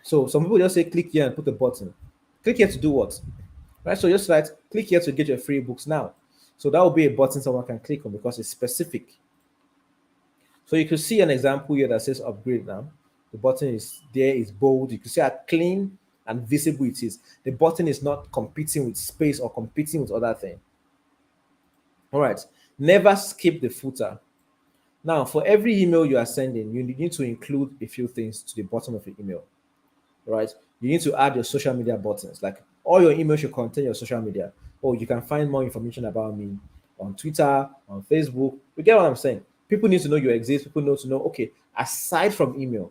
So some people just say click here and put a button. Click here to do what? Right? So just write click here to get your free books now. So that will be a button someone can click on because it's specific. So you can see an example here that says upgrade now. The button is there, it's bold. You can see how clean and visible it is. The button is not competing with space or competing with other things. All right. Never skip the footer. Now, for every email you are sending, you need to include a few things to the bottom of your email. Right? You need to add your social media buttons. Like all your emails should contain your social media. Or you can find more information about me on Twitter, on Facebook. You get what I'm saying? People need to know you exist. People need to know, okay, aside from email,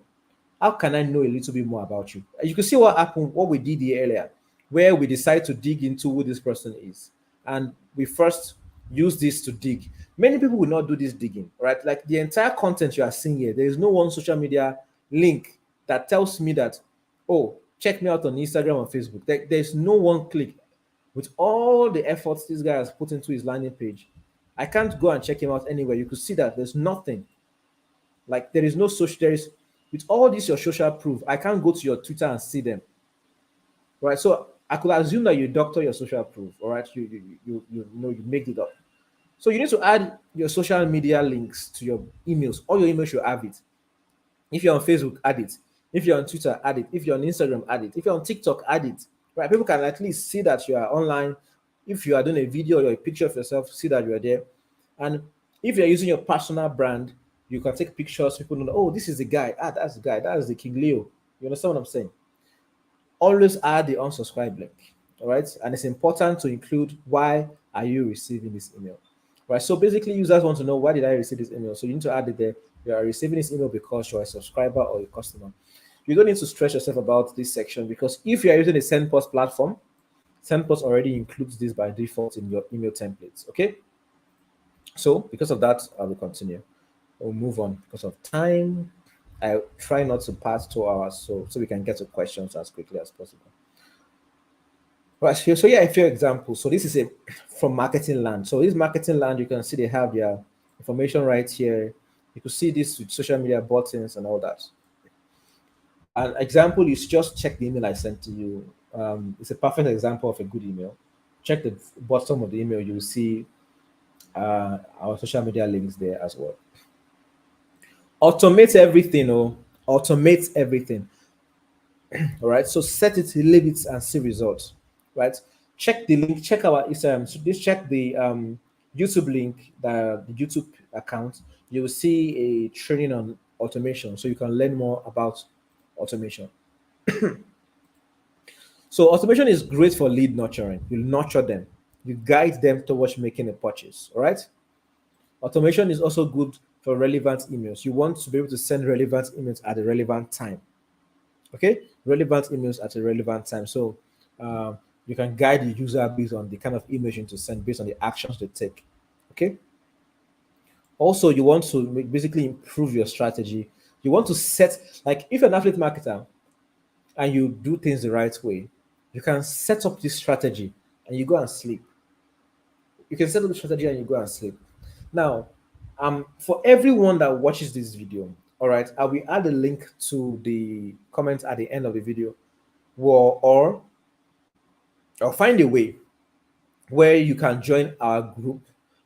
how can I know a little bit more about you? You can see what happened, what we did here earlier, where we decide to dig into who this person is. And we first use this to dig. Many people will not do this digging, right? Like the entire content you are seeing here, there is no one social media link that tells me that, oh, check me out on Instagram or Facebook. There's no one click. With all the efforts this guy has put into his landing page, I can't go and check him out anywhere. You could see that there's nothing. Like there is no social, there is with all this your social proof, I can't go to your Twitter and see them. Right. So I could assume that you doctor your social proof, all right? You know you make it up. So you need to add your social media links to your emails. All your emails should have it. If you're on Facebook, add it. If you're on Twitter, add it. If you're on Instagram, add it. If you're on TikTok, add it. Right? People can at least see that you are online. If you are doing a video or a picture of yourself, see that you are there. And if you're using your personal brand, you can take pictures. People know, oh, this is the guy. Ah, that's the guy. That is the King Leo. You understand what I'm saying? Always add the unsubscribe link. All right. And it's important to include why are you receiving this email. Right. So basically, users want to know why did I receive this email? So you need to add it there. You are receiving this email because you're a subscriber or a customer. You don't need to stress yourself about this section because if you are using a SendPost platform, SendPlus already includes this by default in your email templates. Okay. So because of that, I will continue. We'll move on because of time. I try not to pass 2 hours so we can get to questions as quickly as possible. Right. So yeah, a few examples. So this is a from marketing land. So this marketing land, you can see they have their information right here. You can see this with social media buttons and all that. An example is just check the email I sent to you. It's a perfect example of a good email. Check the bottom of the email, you will see our social media links there as well. Automate everything, automate everything. All right. So set it, leave it, and see results. Right. Check the link. Check our Instagram. So this check the YouTube link, the YouTube account. You will see a training on automation, so you can learn more about automation. So automation is great for lead nurturing. You nurture them. You guide them towards making a purchase. All right. Automation is also good for relevant emails. You want to be able to send relevant emails at the relevant time. Okay, relevant emails at a relevant time. So you can guide the user based on the kind of email you need to send, based on the actions they take. Okay. Also, you want to basically improve your strategy. You want to set, like, if you're an affiliate marketer and you do things the right way, you can set up this strategy and you go and sleep. You can set up the strategy and you go and sleep. Now, for everyone that watches this video, all right, I will add a link to the comments at the end of the video, or find a way where you can join our group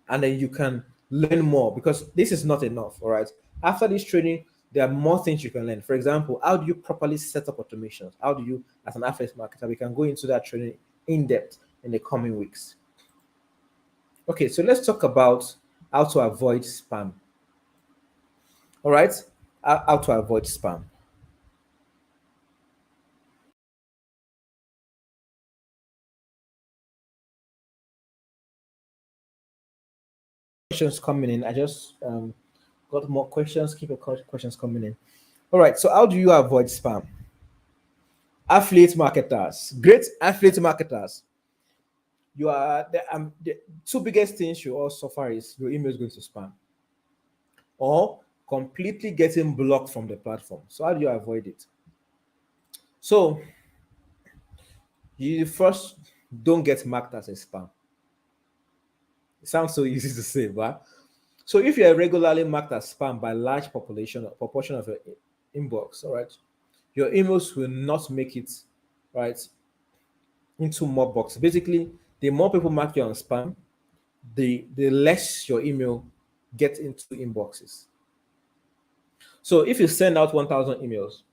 and then you can learn more, because this is not enough. All right. After this training, there are more things you can learn. For example, how do you properly set up automations? How do you, as an affiliate marketer, we can go into that training in depth in the coming weeks. Okay, so let's talk about how to avoid spam. All right, how to avoid spam. Questions coming in. I just got more questions. Keep your questions coming in. All right, so how do you avoid spam? Affiliate marketers, great affiliate marketers. You are the two biggest things you all suffer is your email is going to spam or completely getting blocked from the platform. So how do you avoid it? So you first don't get marked as a spam. It sounds so easy to say, but so if you're regularly marked as spam by large proportion of your inbox, all right, your emails will not make it right into more box. Basically, the more people mark you on spam, the less your email gets into inboxes. So if you send out 1,000 emails,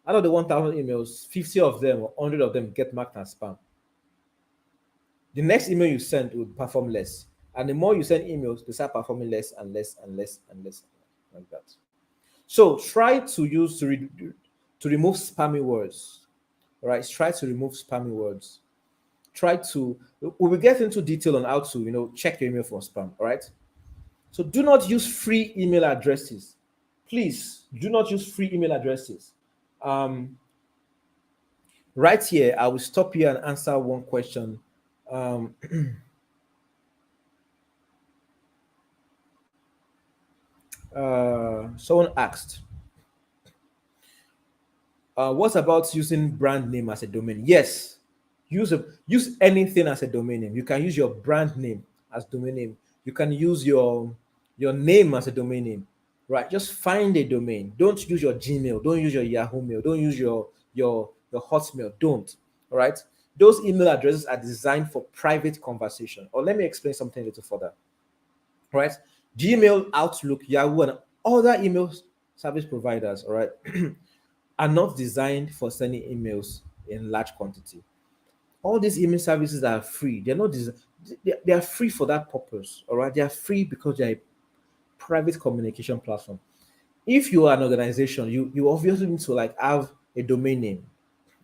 out of the 1,000 emails, 50 of them or 100 of them get marked as spam. The next email you send will perform less. And the more you send emails, they start performing less and less and less and less, like that. So try to to remove spammy words. All right, try to remove spammy words. Try to, we will get into detail on how to check your email for spam. All right. So do not use free email addresses. Please do not use free email addresses. Um, right here, I will stop here and answer one question. Um, someone asked, what about using brand name as a domain? Yes, use anything as a domain name. You can use your brand name as domain name. You can use your name as a domain name. Right? Just find a domain. Don't use your Gmail. Don't use your Yahoo Mail. Don't use your Hotmail. Don't. All right. Those email addresses are designed for private conversation. Or let me explain something a little further. Right? Gmail, Outlook, Yahoo, and other email service providers, all right, are not designed for sending emails in large quantity. All these email services are free. They're not designed, they are free for that purpose. All right. They are free because they're a private communication platform. If you are an organization, you obviously need to like have a domain name.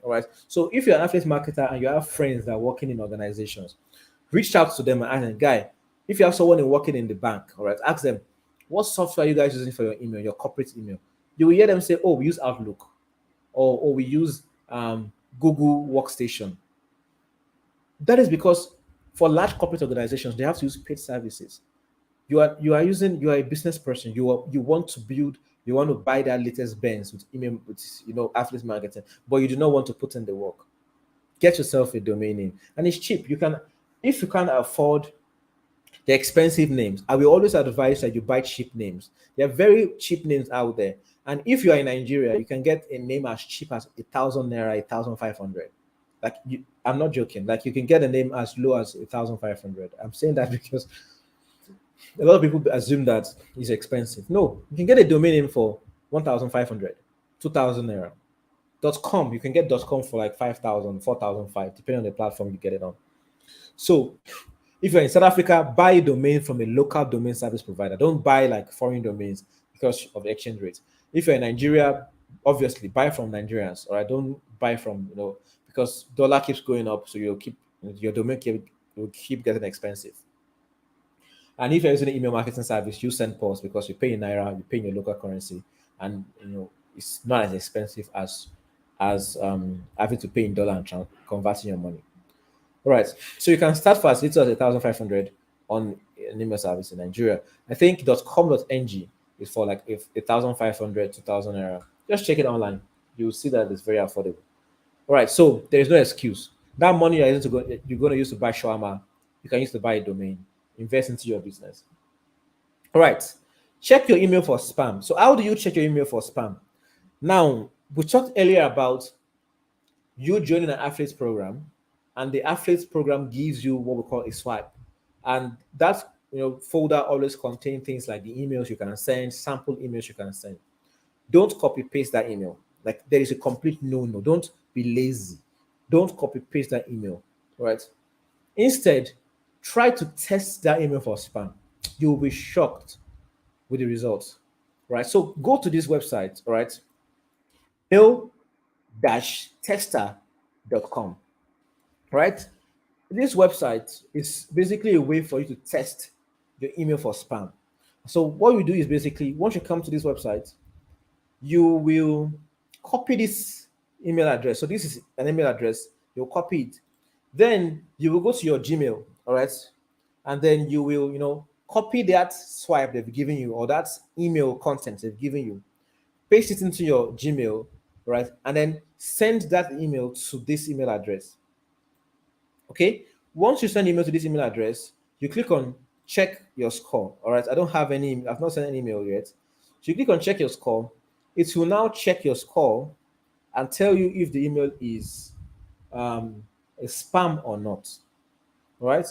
All right. So if you're an affiliate marketer and you have friends that are working in organizations, reach out to them and ask them, guy, if you have someone working in the bank, all right, ask them, what software are you guys using for your email, your corporate email? You will hear them say, oh, we use Outlook, or we use Google Workstation. That is because for large corporate organizations, they have to use paid services. You are a business person. You want to build, you want to buy that latest Benz with email, with affiliate marketing, but you do not want to put in the work. Get yourself a domain name, and it's cheap. You can, if you can't afford the expensive names, I will always advise that you buy cheap names. There are very cheap names out there, and if you are in Nigeria, you can get a name as cheap as 1,000 naira, 1,500. Like I'm not joking. Like you can get a name as low as 1,500. I'm saying that because a lot of people assume that it's expensive. No, you can get a domain name for 1,500, 2,000 naira. .com, you can get .com for like 5,000, 4,005, depending on the platform you get it on. So if you're in South Africa, buy a domain from a local domain service provider. Don't buy like foreign domains because of the exchange rate. If you're in Nigeria, obviously buy from Nigerians, or I don't buy from because dollar keeps going up, so you'll keep your domain will keep getting expensive. And if you're using an email marketing service, you send posts because you pay in naira, you pay in your local currency, and it's not as expensive as having to pay in dollar and converting your money. All right. So you can start for as little as 1,500 on an email service in Nigeria. I think .com.ng is for like if 1,500, 2,000 naira. Just check it online. You'll see that it's very affordable. All right. So there is no excuse. That money you're going to use to buy shawarma, you can use to buy a domain, invest into your business. All right. Check your email for spam. So how do you check your email for spam? Now, we talked earlier about you joining an affiliate program, and the affiliate program gives you what we call a swipe, and that folder always contain things like the emails you can send, sample emails you can send. Don't copy paste that email. Like there is a complete no. Don't be lazy. Don't copy paste that email. Right. Instead, try to test that email for spam. You'll be shocked with the results. Right. So go to this website. All right. Mail-tester.com. Right. This website is basically a way for you to test your email for spam. So what you do is basically once you come to this website, you will copy this email address. So this is an email address. You'll copy it. Then you will go to your Gmail, all right, and then you will copy that swipe they've given you, or that email content they've given you, paste it into your Gmail, right, and then send that email to this email address. Okay. Once you send email to this email address, you click on check your score. All right. I've not sent an email yet. So you click on check your score. It will now check your score and tell you if the email is a spam or not. All right.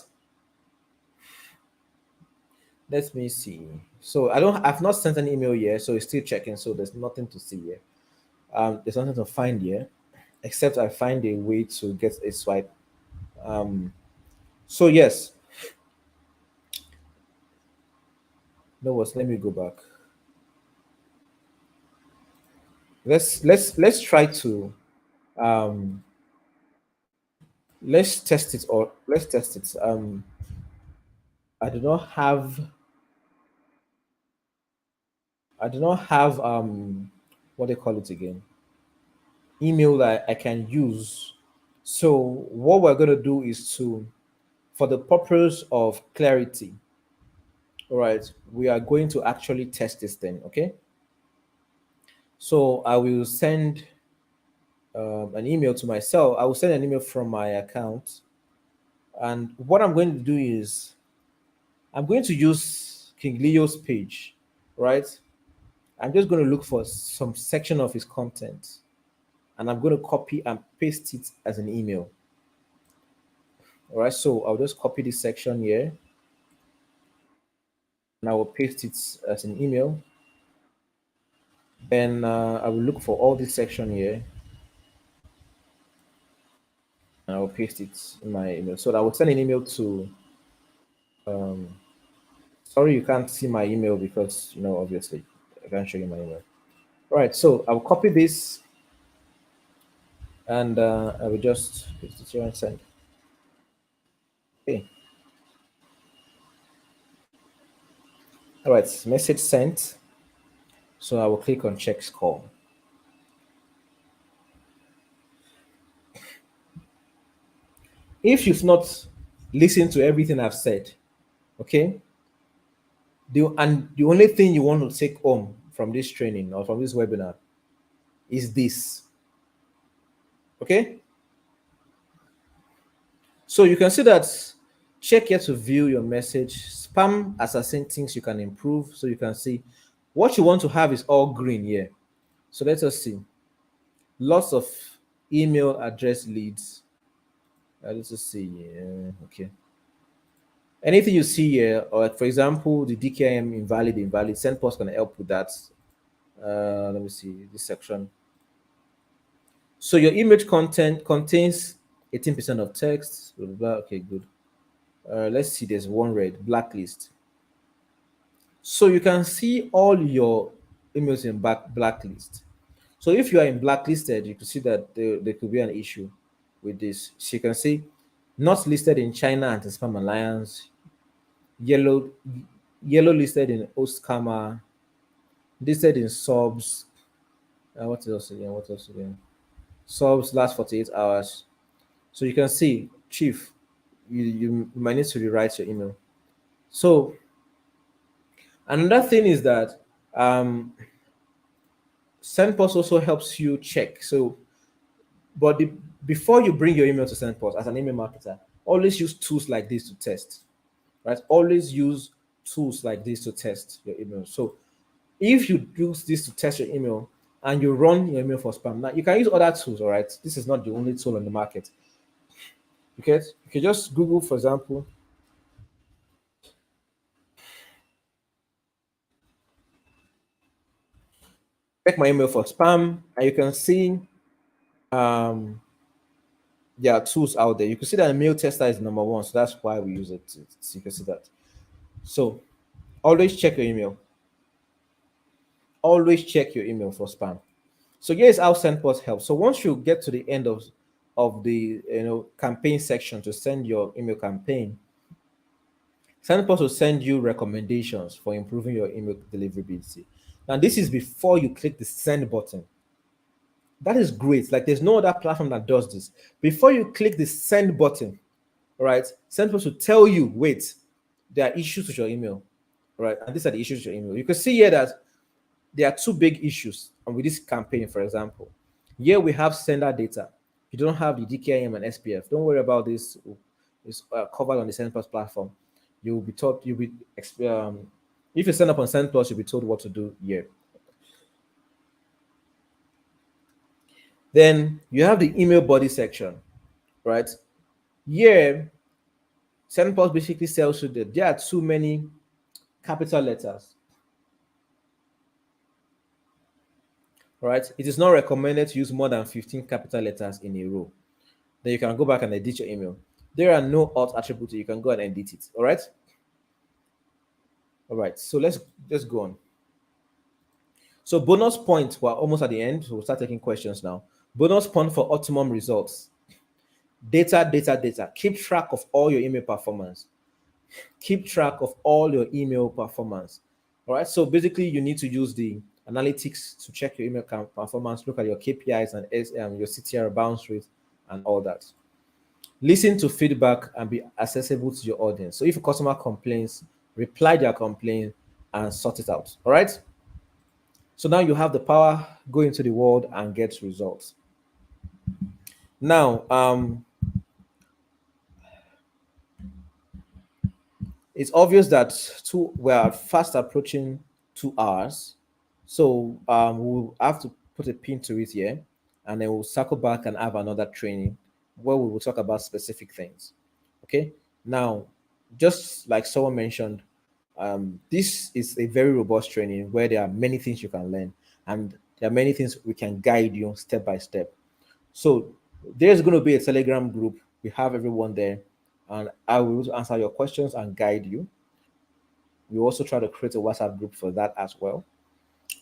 Let me see. So I've not sent an email yet, so it's still checking. So there's nothing to see here. There's nothing to find here, except I find a way to get a swipe. So yes, no was. Let me go back. Let's try to um let's test it. I do not have I do not have what they call it again, email that I can use. So what we're going to do is to, for the purpose of clarity, all right, we are going to actually test this thing. Okay. So I will send an email to myself. I will send an email from my account, and what I'm going to do is I'm going to use King Leo's page, right? I'm just going to look for some section of his content, and I'm going to copy and paste it as an email. All right, so I'll just copy this section here, and I will paste it as an email. Then I will look for all this section here, and I will paste it in my email. So I will send an email to. Sorry, you can't see my email because obviously I can't show you my email. All right, so I'll copy this, and I will just paste it here and send. Okay. All right, message sent. So I will click on check score. If you've not listened to everything I've said, okay, the only thing you want to take home from this training or from this webinar is this. Okay, so you can see that check here to view your message. Spam assassin things you can improve. So you can see what you want to have is all green here. So let us see. Lots of email address leads. Let's just see. Okay. Anything you see here, or for example, the DKIM invalid, SendPulse can help with that. Let me see this section. So your image content contains 18% of text. Blah, blah, blah. Okay, good. Let's see. There's one red blacklist. So you can see all your emails in blacklist. So if you are in blacklisted, you can see that there could be an issue with this. So you can see not listed in China Anti-Spam Alliance, yellow listed in Oscama, listed in subs. What else again? What else again? Subs last 48 hours. So you can see, Chief, you might need to rewrite your email. So another thing is that SendPulse also helps you check. So, but before you bring your email to SendPulse as an email marketer, always use tools like this to test, right? Always use tools like this to test your email. So if you use this to test your email and you run your email for spam, now you can use other tools, all right? This is not the only tool on the market. Okay, you can just Google, for example, check my email for spam, and you can see there are tools out there. You can see that mail tester is number one, so that's why we use it. So you can see that. So always check your email. Always check your email for spam. So here's how SendPulse helps. So once you get to the end of the campaign section to send your email campaign, SendPulse will send you recommendations for improving your email deliverability. Now this is before you click the send button. That is great. Like there's no other platform that does this. Before you click the send button, all right, SendPulse will tell you, wait, there are issues with your email, all right, and these are the issues with your email. You can see here that there are two big issues with this campaign. For example, here we have sender data. You don't have the DKIM and SPF. Don't worry about this. It's covered on the SendPlus platform. You'll be taught. You'll be if you send up on SendPlus, you'll be told what to do here. Then you have the email body section, right? Here, SendPlus basically tells you that there are too many capital letters. Right? It is not recommended to use more than 15 capital letters in a row. Then you can go back and edit your email. There are no alt attributes. You can go and edit it. All right. All right. So let's go on. So bonus points. We're almost at the end. So we'll start taking questions now. Bonus point for optimum results. Data. Keep track of all your email performance. Keep track of all your email performance. All right. So basically, you need to use the analytics to check your email performance, look at your KPIs and your CTR bounce rate and all that. Listen to feedback and be accessible to your audience. So if a customer complains, reply their complaint and sort it out. All right. So now you have the power, go into the world and get results. Now, it's obvious that we are fast approaching 2 hours. So we'll have to put a pin to it here, and then we'll circle back and have another training where we will talk about specific things. Okay. Now, just like someone mentioned, this is a very robust training where there are many things you can learn, and there are many things we can guide you step by step. So there's going to be a Telegram group. We have everyone there, and I will answer your questions and guide you. We also try to create a WhatsApp group for that as well.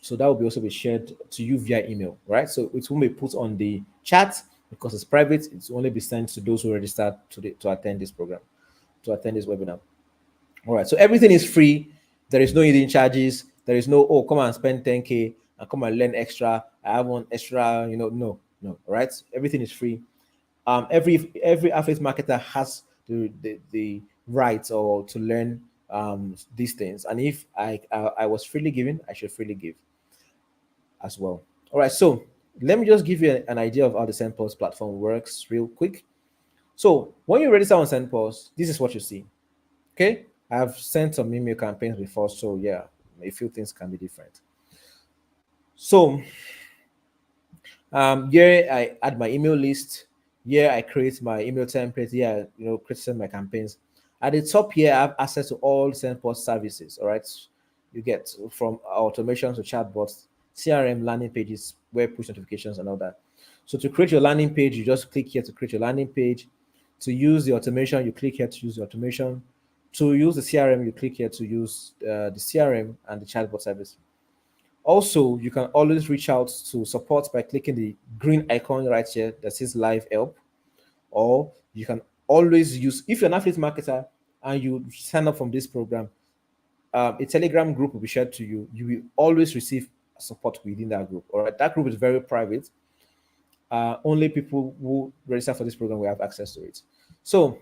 So that will be also be shared to you via email, right? So it won't be put on the chat because it's private. It's only be sent to those who registered to attend this program, to attend this webinar. All right. So everything is free. There is no hidden charges. There is no, oh, come and spend 10K and come and learn extra. I have one extra, no. All right. Everything is free. Every affiliate marketer has the right or to learn these things. And if I was freely given, I should freely give as well. All right, so let me just give you an idea of how the SendPulse platform works real quick. So when you register on SendPulse, this is what you see. Okay, I've sent some email campaigns before, so yeah, a few things can be different. So here I add my email list. Here I create my email template. Here, create my campaigns. At the top here, I have access to all SendPulse services. All right, you get from automation to chatbots, CRM, landing pages, web push notifications, and all that. So to create your landing page, you just click here to create your landing page. To use the automation, you click here to use the automation. To use the CRM, you click here to use the CRM and the chatbot service. Also, you can always reach out to support by clicking the green icon right here that says live help. Or you can always use, if you're an affiliate marketer and you sign up from this program, a Telegram group will be shared to you. You will always receive support within that group. All right, that group is very private. Only people who register for this program will have access to it. So,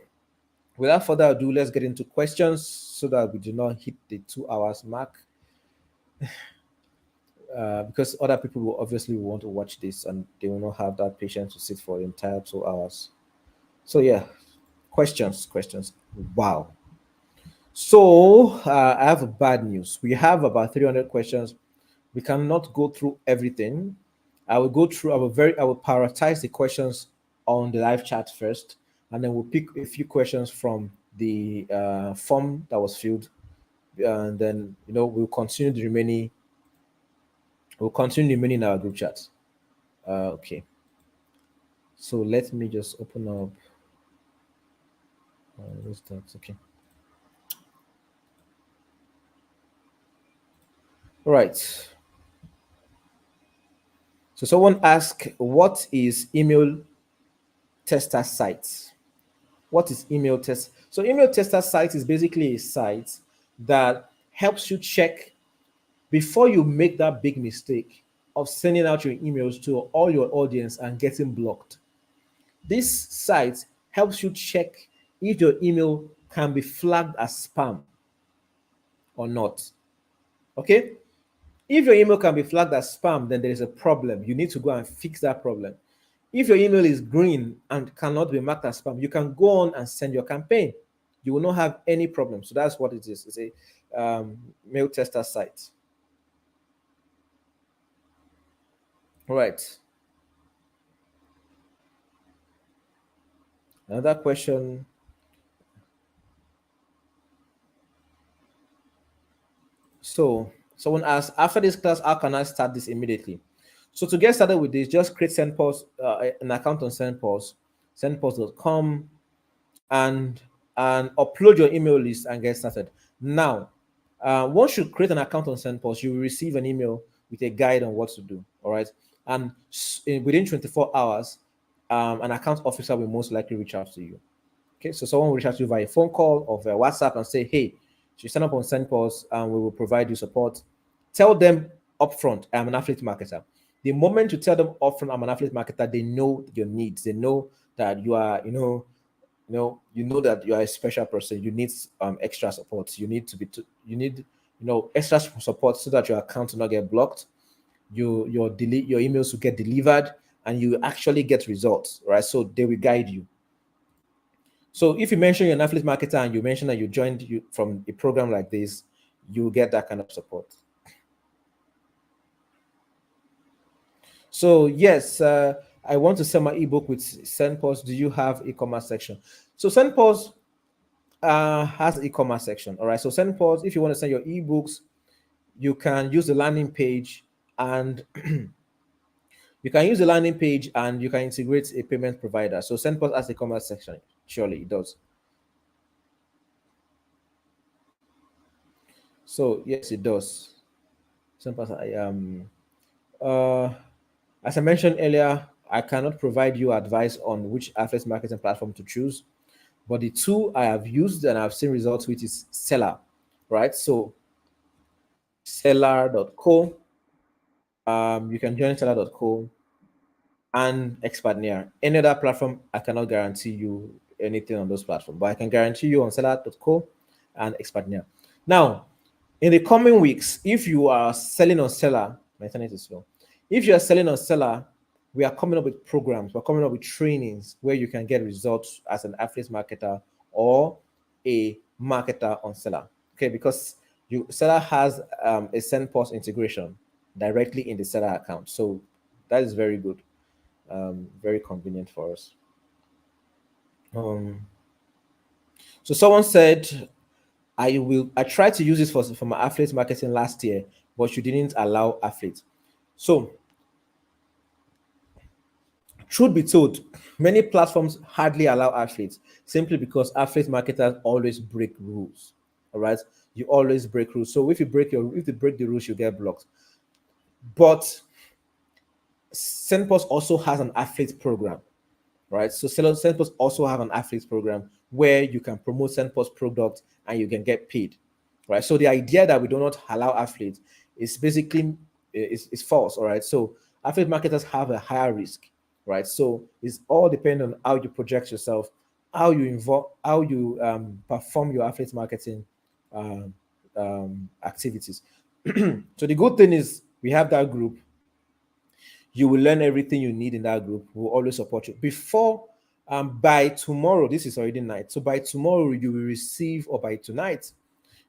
without further ado, let's get into questions so that we do not hit the 2 hours mark. Because other people will obviously want to watch this and they will not have that patience to sit for the entire 2 hours. So yeah, questions. Wow. So I have bad news. We have about 300 questions. We cannot go through everything. I will prioritize the questions on the live chat first, and then we'll pick a few questions from the form that was filled, and then we'll continue the remaining. We'll continue remaining in our group chat. Okay. So let me just open up. What's that? Okay. All right. So someone asked, what is email tester site? What is email test? So email tester site is basically a site that helps you check before you make that big mistake of sending out your emails to all your audience and getting blocked. This site helps you check if your email can be flagged as spam or not. Okay? If your email can be flagged as spam, then there is a problem. You need to go and fix that problem. If your email is green and cannot be marked as spam, you can go on and send your campaign. You will not have any problem. So that's what it is. It's a mail tester site. All right. Another question. So someone asked, after this class, how can I start this immediately? So to get started with this, just create SendPulse, an account on SendPulse, sendpulse.com, and upload your email list and get started. Now, once you create an account on SendPulse, you will receive an email with a guide on what to do. All right, and within 24 hours, an account officer will most likely reach out to you. Okay, so someone will reach out to you via phone call or via WhatsApp and say, hey, you sign up on SendPulse and we will provide you support. Tell them upfront, I'm an affiliate marketer. The moment you tell them upfront, I'm an affiliate marketer, they know your needs. They know that you are, you know that you are a special person. You need extra support. You need you need extra support so that your account will not get blocked. Your emails will get delivered and you actually get results, right? So they will guide you. So if you mention you're an affiliate marketer and you mention that you joined from a program like this, you will get that kind of support. So yes, I want to sell my ebook with SendPulse. Do you have e-commerce section? So SendPulse has an e-commerce section. All right. So SendPulse, if you want to send your ebooks, you can use the landing page and you can use the landing page and you can integrate a payment provider. So SendPulse has a e-commerce section. Surely it does. So yes, it does. SendPulse, as I mentioned earlier, I cannot provide you advice on which affiliate marketing platform to choose, but the two I have used and I've seen results with is Seller, right? So seller.co, you can join seller.co. and Expadnear. Any other platform, I cannot guarantee you anything on those platforms, but I can guarantee you on Seller.co and Expadnear. Now, in the coming weeks, if you are selling on Seller, my internet is slow. If you are selling on Seller, we are coming up with programs, we're coming up with trainings where you can get results as an affiliate marketer or a marketer on Seller. Okay, because Seller has a SendPost integration directly in the Seller account. So that is very good, very convenient for us. Um, so someone said, I tried to use this for my affiliate marketing last year, but you didn't allow affiliate. So truth be told, many platforms hardly allow affiliates simply because affiliate marketers always break rules. All right, you always break rules. So if you break the rules, you get blocked. But SendPost also has an affiliate program, right? So SendPost also have an affiliate program where you can promote SendPost product and you can get paid, right? So the idea that we do not allow affiliates is basically is false, all right? So affiliate marketers have a higher risk, right? So it's all dependent on how you project yourself, how you perform your affiliate marketing um, activities. So the good thing is we have that group. You will learn everything you need in that group. We'll always support you. Before by tomorrow, this is already night. So by tomorrow, you will receive, or by tonight,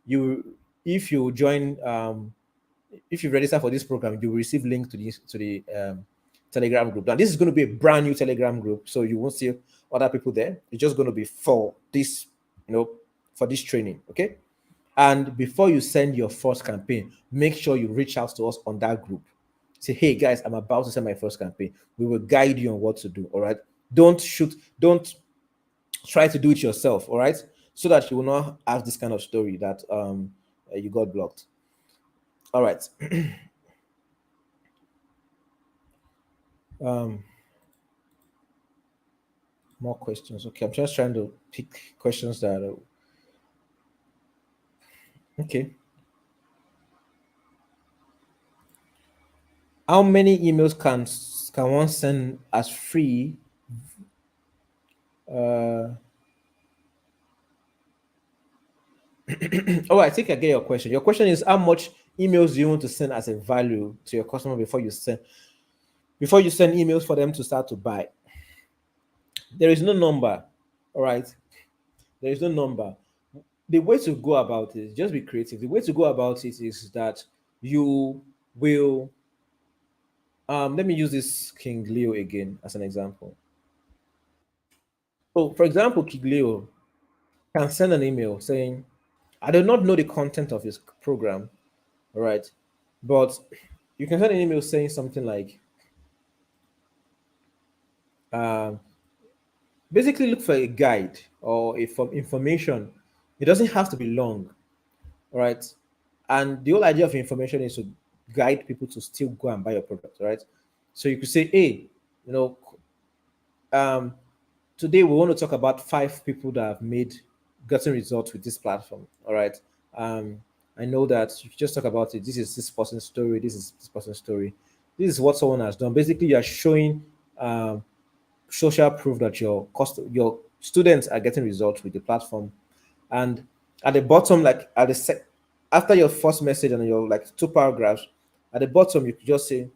you if you join if you register for this program, you will receive link to the Telegram group. Now, this is going to be a brand new Telegram group, so you won't see other people there. It's just going to be for this, for this training. Okay. And before you send your first campaign, make sure you reach out to us on that group. Say, hey guys, I'm about to send my first campaign. We will guide you on what to do. All right. Don't try to do it yourself. All right. So that you will not have this kind of story that you got blocked. All right. um More questions. Okay, I'm just trying to pick questions that are okay. How many emails can one send as free? Uh, oh, I think I get your question. Your question is how much emails do you want to send as a value to your customer before you send emails for them to start to buy. There is no number. All right. There is no number. The way to go about it, just be creative. The way to go about it is that you will let me use this King Leo again as an example. So, for example, King Leo can send an email saying, I do not know the content of his program, all right? But you can send an email saying something like, um, basically look for a guide or information. It doesn't have to be long, all right? And the whole idea of information is to guide people to still go and buy your product, right? So you could say, hey, you know, um, today we want to talk about 5 people that have gotten results with this platform. All right. Um, I know that you just talk about it. This is this person's story. This is this person's story. This is what someone has done. Basically, you are showing um, social proof that your students are getting results with the platform. And at the bottom, like after your first message and your like 2 paragraphs, at the bottom you could just say,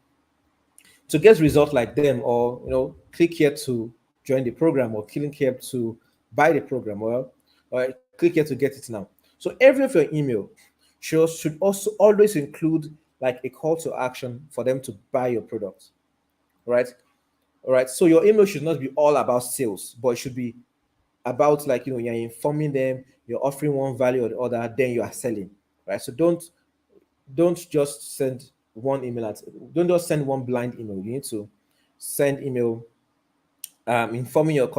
to get results like them, or click here to join the program, or click here to buy the program, or click here to get it now. So every of your email should also always include like a call to action for them to buy your product, right? All right. So your email should not be all about sales, but it should be about, like, you're informing them, you're offering one value or the other, then you are selling, right? So don't just send one email don't just send one blind email. You need to send email informing your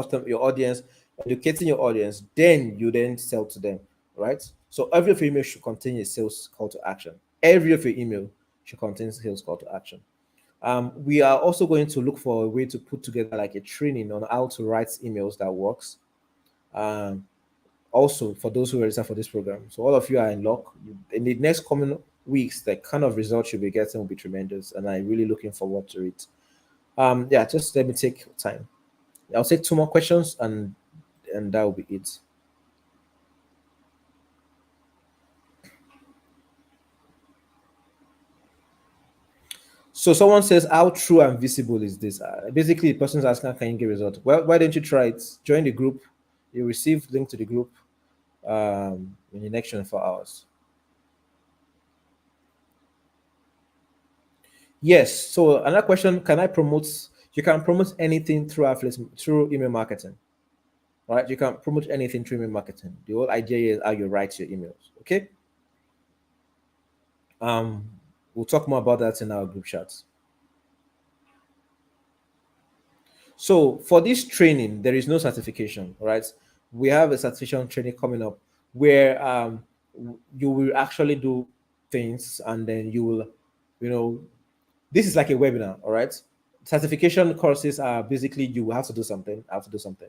audience, educating your audience, then you then sell to them, right? So every of your email should contain a sales call to action. Every of your email should contain sales call to action. We are also going to look for a way to put together like a training on how to write emails that works. um, Also, for those who register for this program, so all of you are in luck. In the next coming weeks, the kind of results you'll be getting will be tremendous, and I'm really looking forward to it. Yeah, just let me take time. I'll take two more questions, and that will be it. So someone says, "How true and visible is this?" Basically, the person's asking, "Can you get result?" Well, why don't you try it? Join the group. You receive link to the group in the next 24 hours. Yes. So another question: Can I promote? You can promote anything through affiliate through email marketing, right? You can promote anything through email marketing. The whole idea is how you write your emails. Okay. Um, we'll talk more about that in our group chats. So for this training, there is no certification, right? We have a certification training coming up where you will actually do things, and then you will, you know, this is like a webinar, all right? Certification courses are basically you have to do something, have to do something,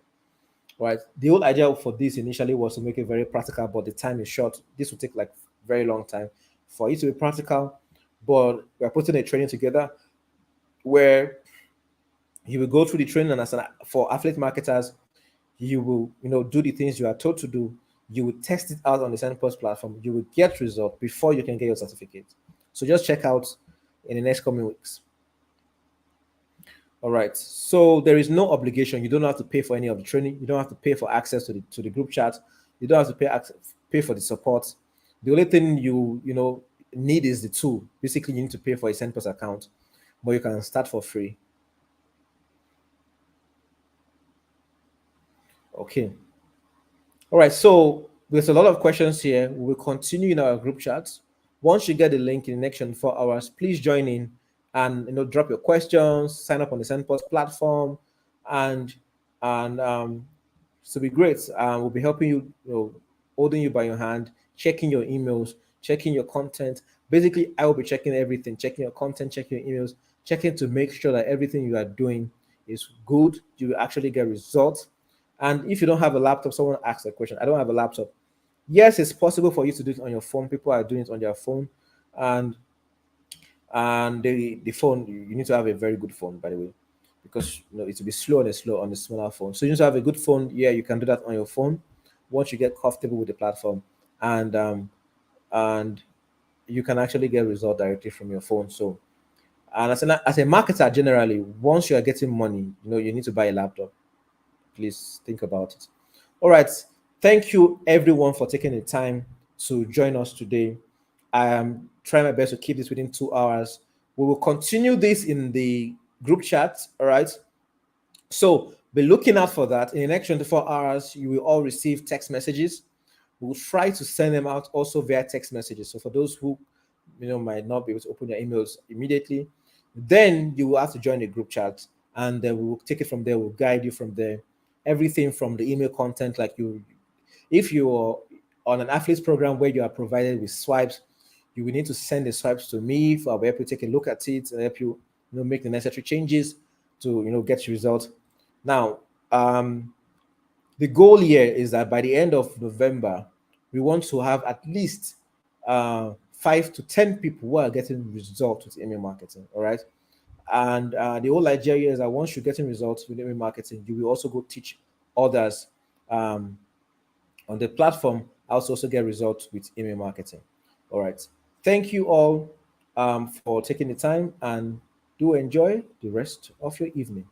right? The whole idea for this initially was to make it very practical, but the time is short. This will take like very long time for it to be practical, but we're putting a training together where you will go through the training, and for affiliate marketers, you will do the things you are told to do. You will test it out on the SendPost platform. You will get result before you can get your certificate. So just check out in the next coming weeks. All right. So there is no obligation. You don't have to pay for any of the training. You don't have to pay for access to the group chat. You don't have to pay for the support. The only thing you need is the tool. Basically, you need to pay for a SendPost account, but you can start for free. Okay. All right, so there's a lot of questions here. We will continue in our group chat. Once you get the link in the next 24 hours, please join in and drop your questions, sign up on the SendPost platform, and so be great. We'll be helping you, holding you by your hand, checking your emails, checking your content. Basically, I will be checking everything, checking your content, checking your emails, checking to make sure that everything you are doing is good. You will actually get results. And if you don't have a laptop, someone asks a question. I don't have a laptop. Yes, it's possible for you to do it on your phone. People are doing it on their phone, and the phone, you need to have a very good phone, by the way, because it will be slow on the smaller phone. So you need to have a good phone. Yeah, you can do that on your phone once you get comfortable with the platform, and and you can actually get result directly from your phone. So, and as a marketer, generally, once you are getting money, you need to buy a laptop. Please think about it. All right. Thank you, everyone, for taking the time to join us today. I am trying my best to keep this within 2 hours. We will continue this in the group chat. All right. So be looking out for that. In the next 24 hours, you will all receive text messages. We will try to send them out also via text messages. So for those who might not be able to open their emails immediately, then you will have to join the group chat, and then we will take it from there. We'll guide you from there. Everything from the email content, like if you are on an affiliate program where you are provided with swipes, you will need to send the swipes to me for I'll be able to take a look at it and help you, make the necessary changes to get your results. Now, the goal here is that by the end of November, we want to have at least 5 to 10 people who are getting results with email marketing. All right. And the whole idea is that once you're getting results with email marketing, you will also go teach others um, on the platform how to also get results with email marketing. All right. Thank you all for taking the time, and do enjoy the rest of your evening.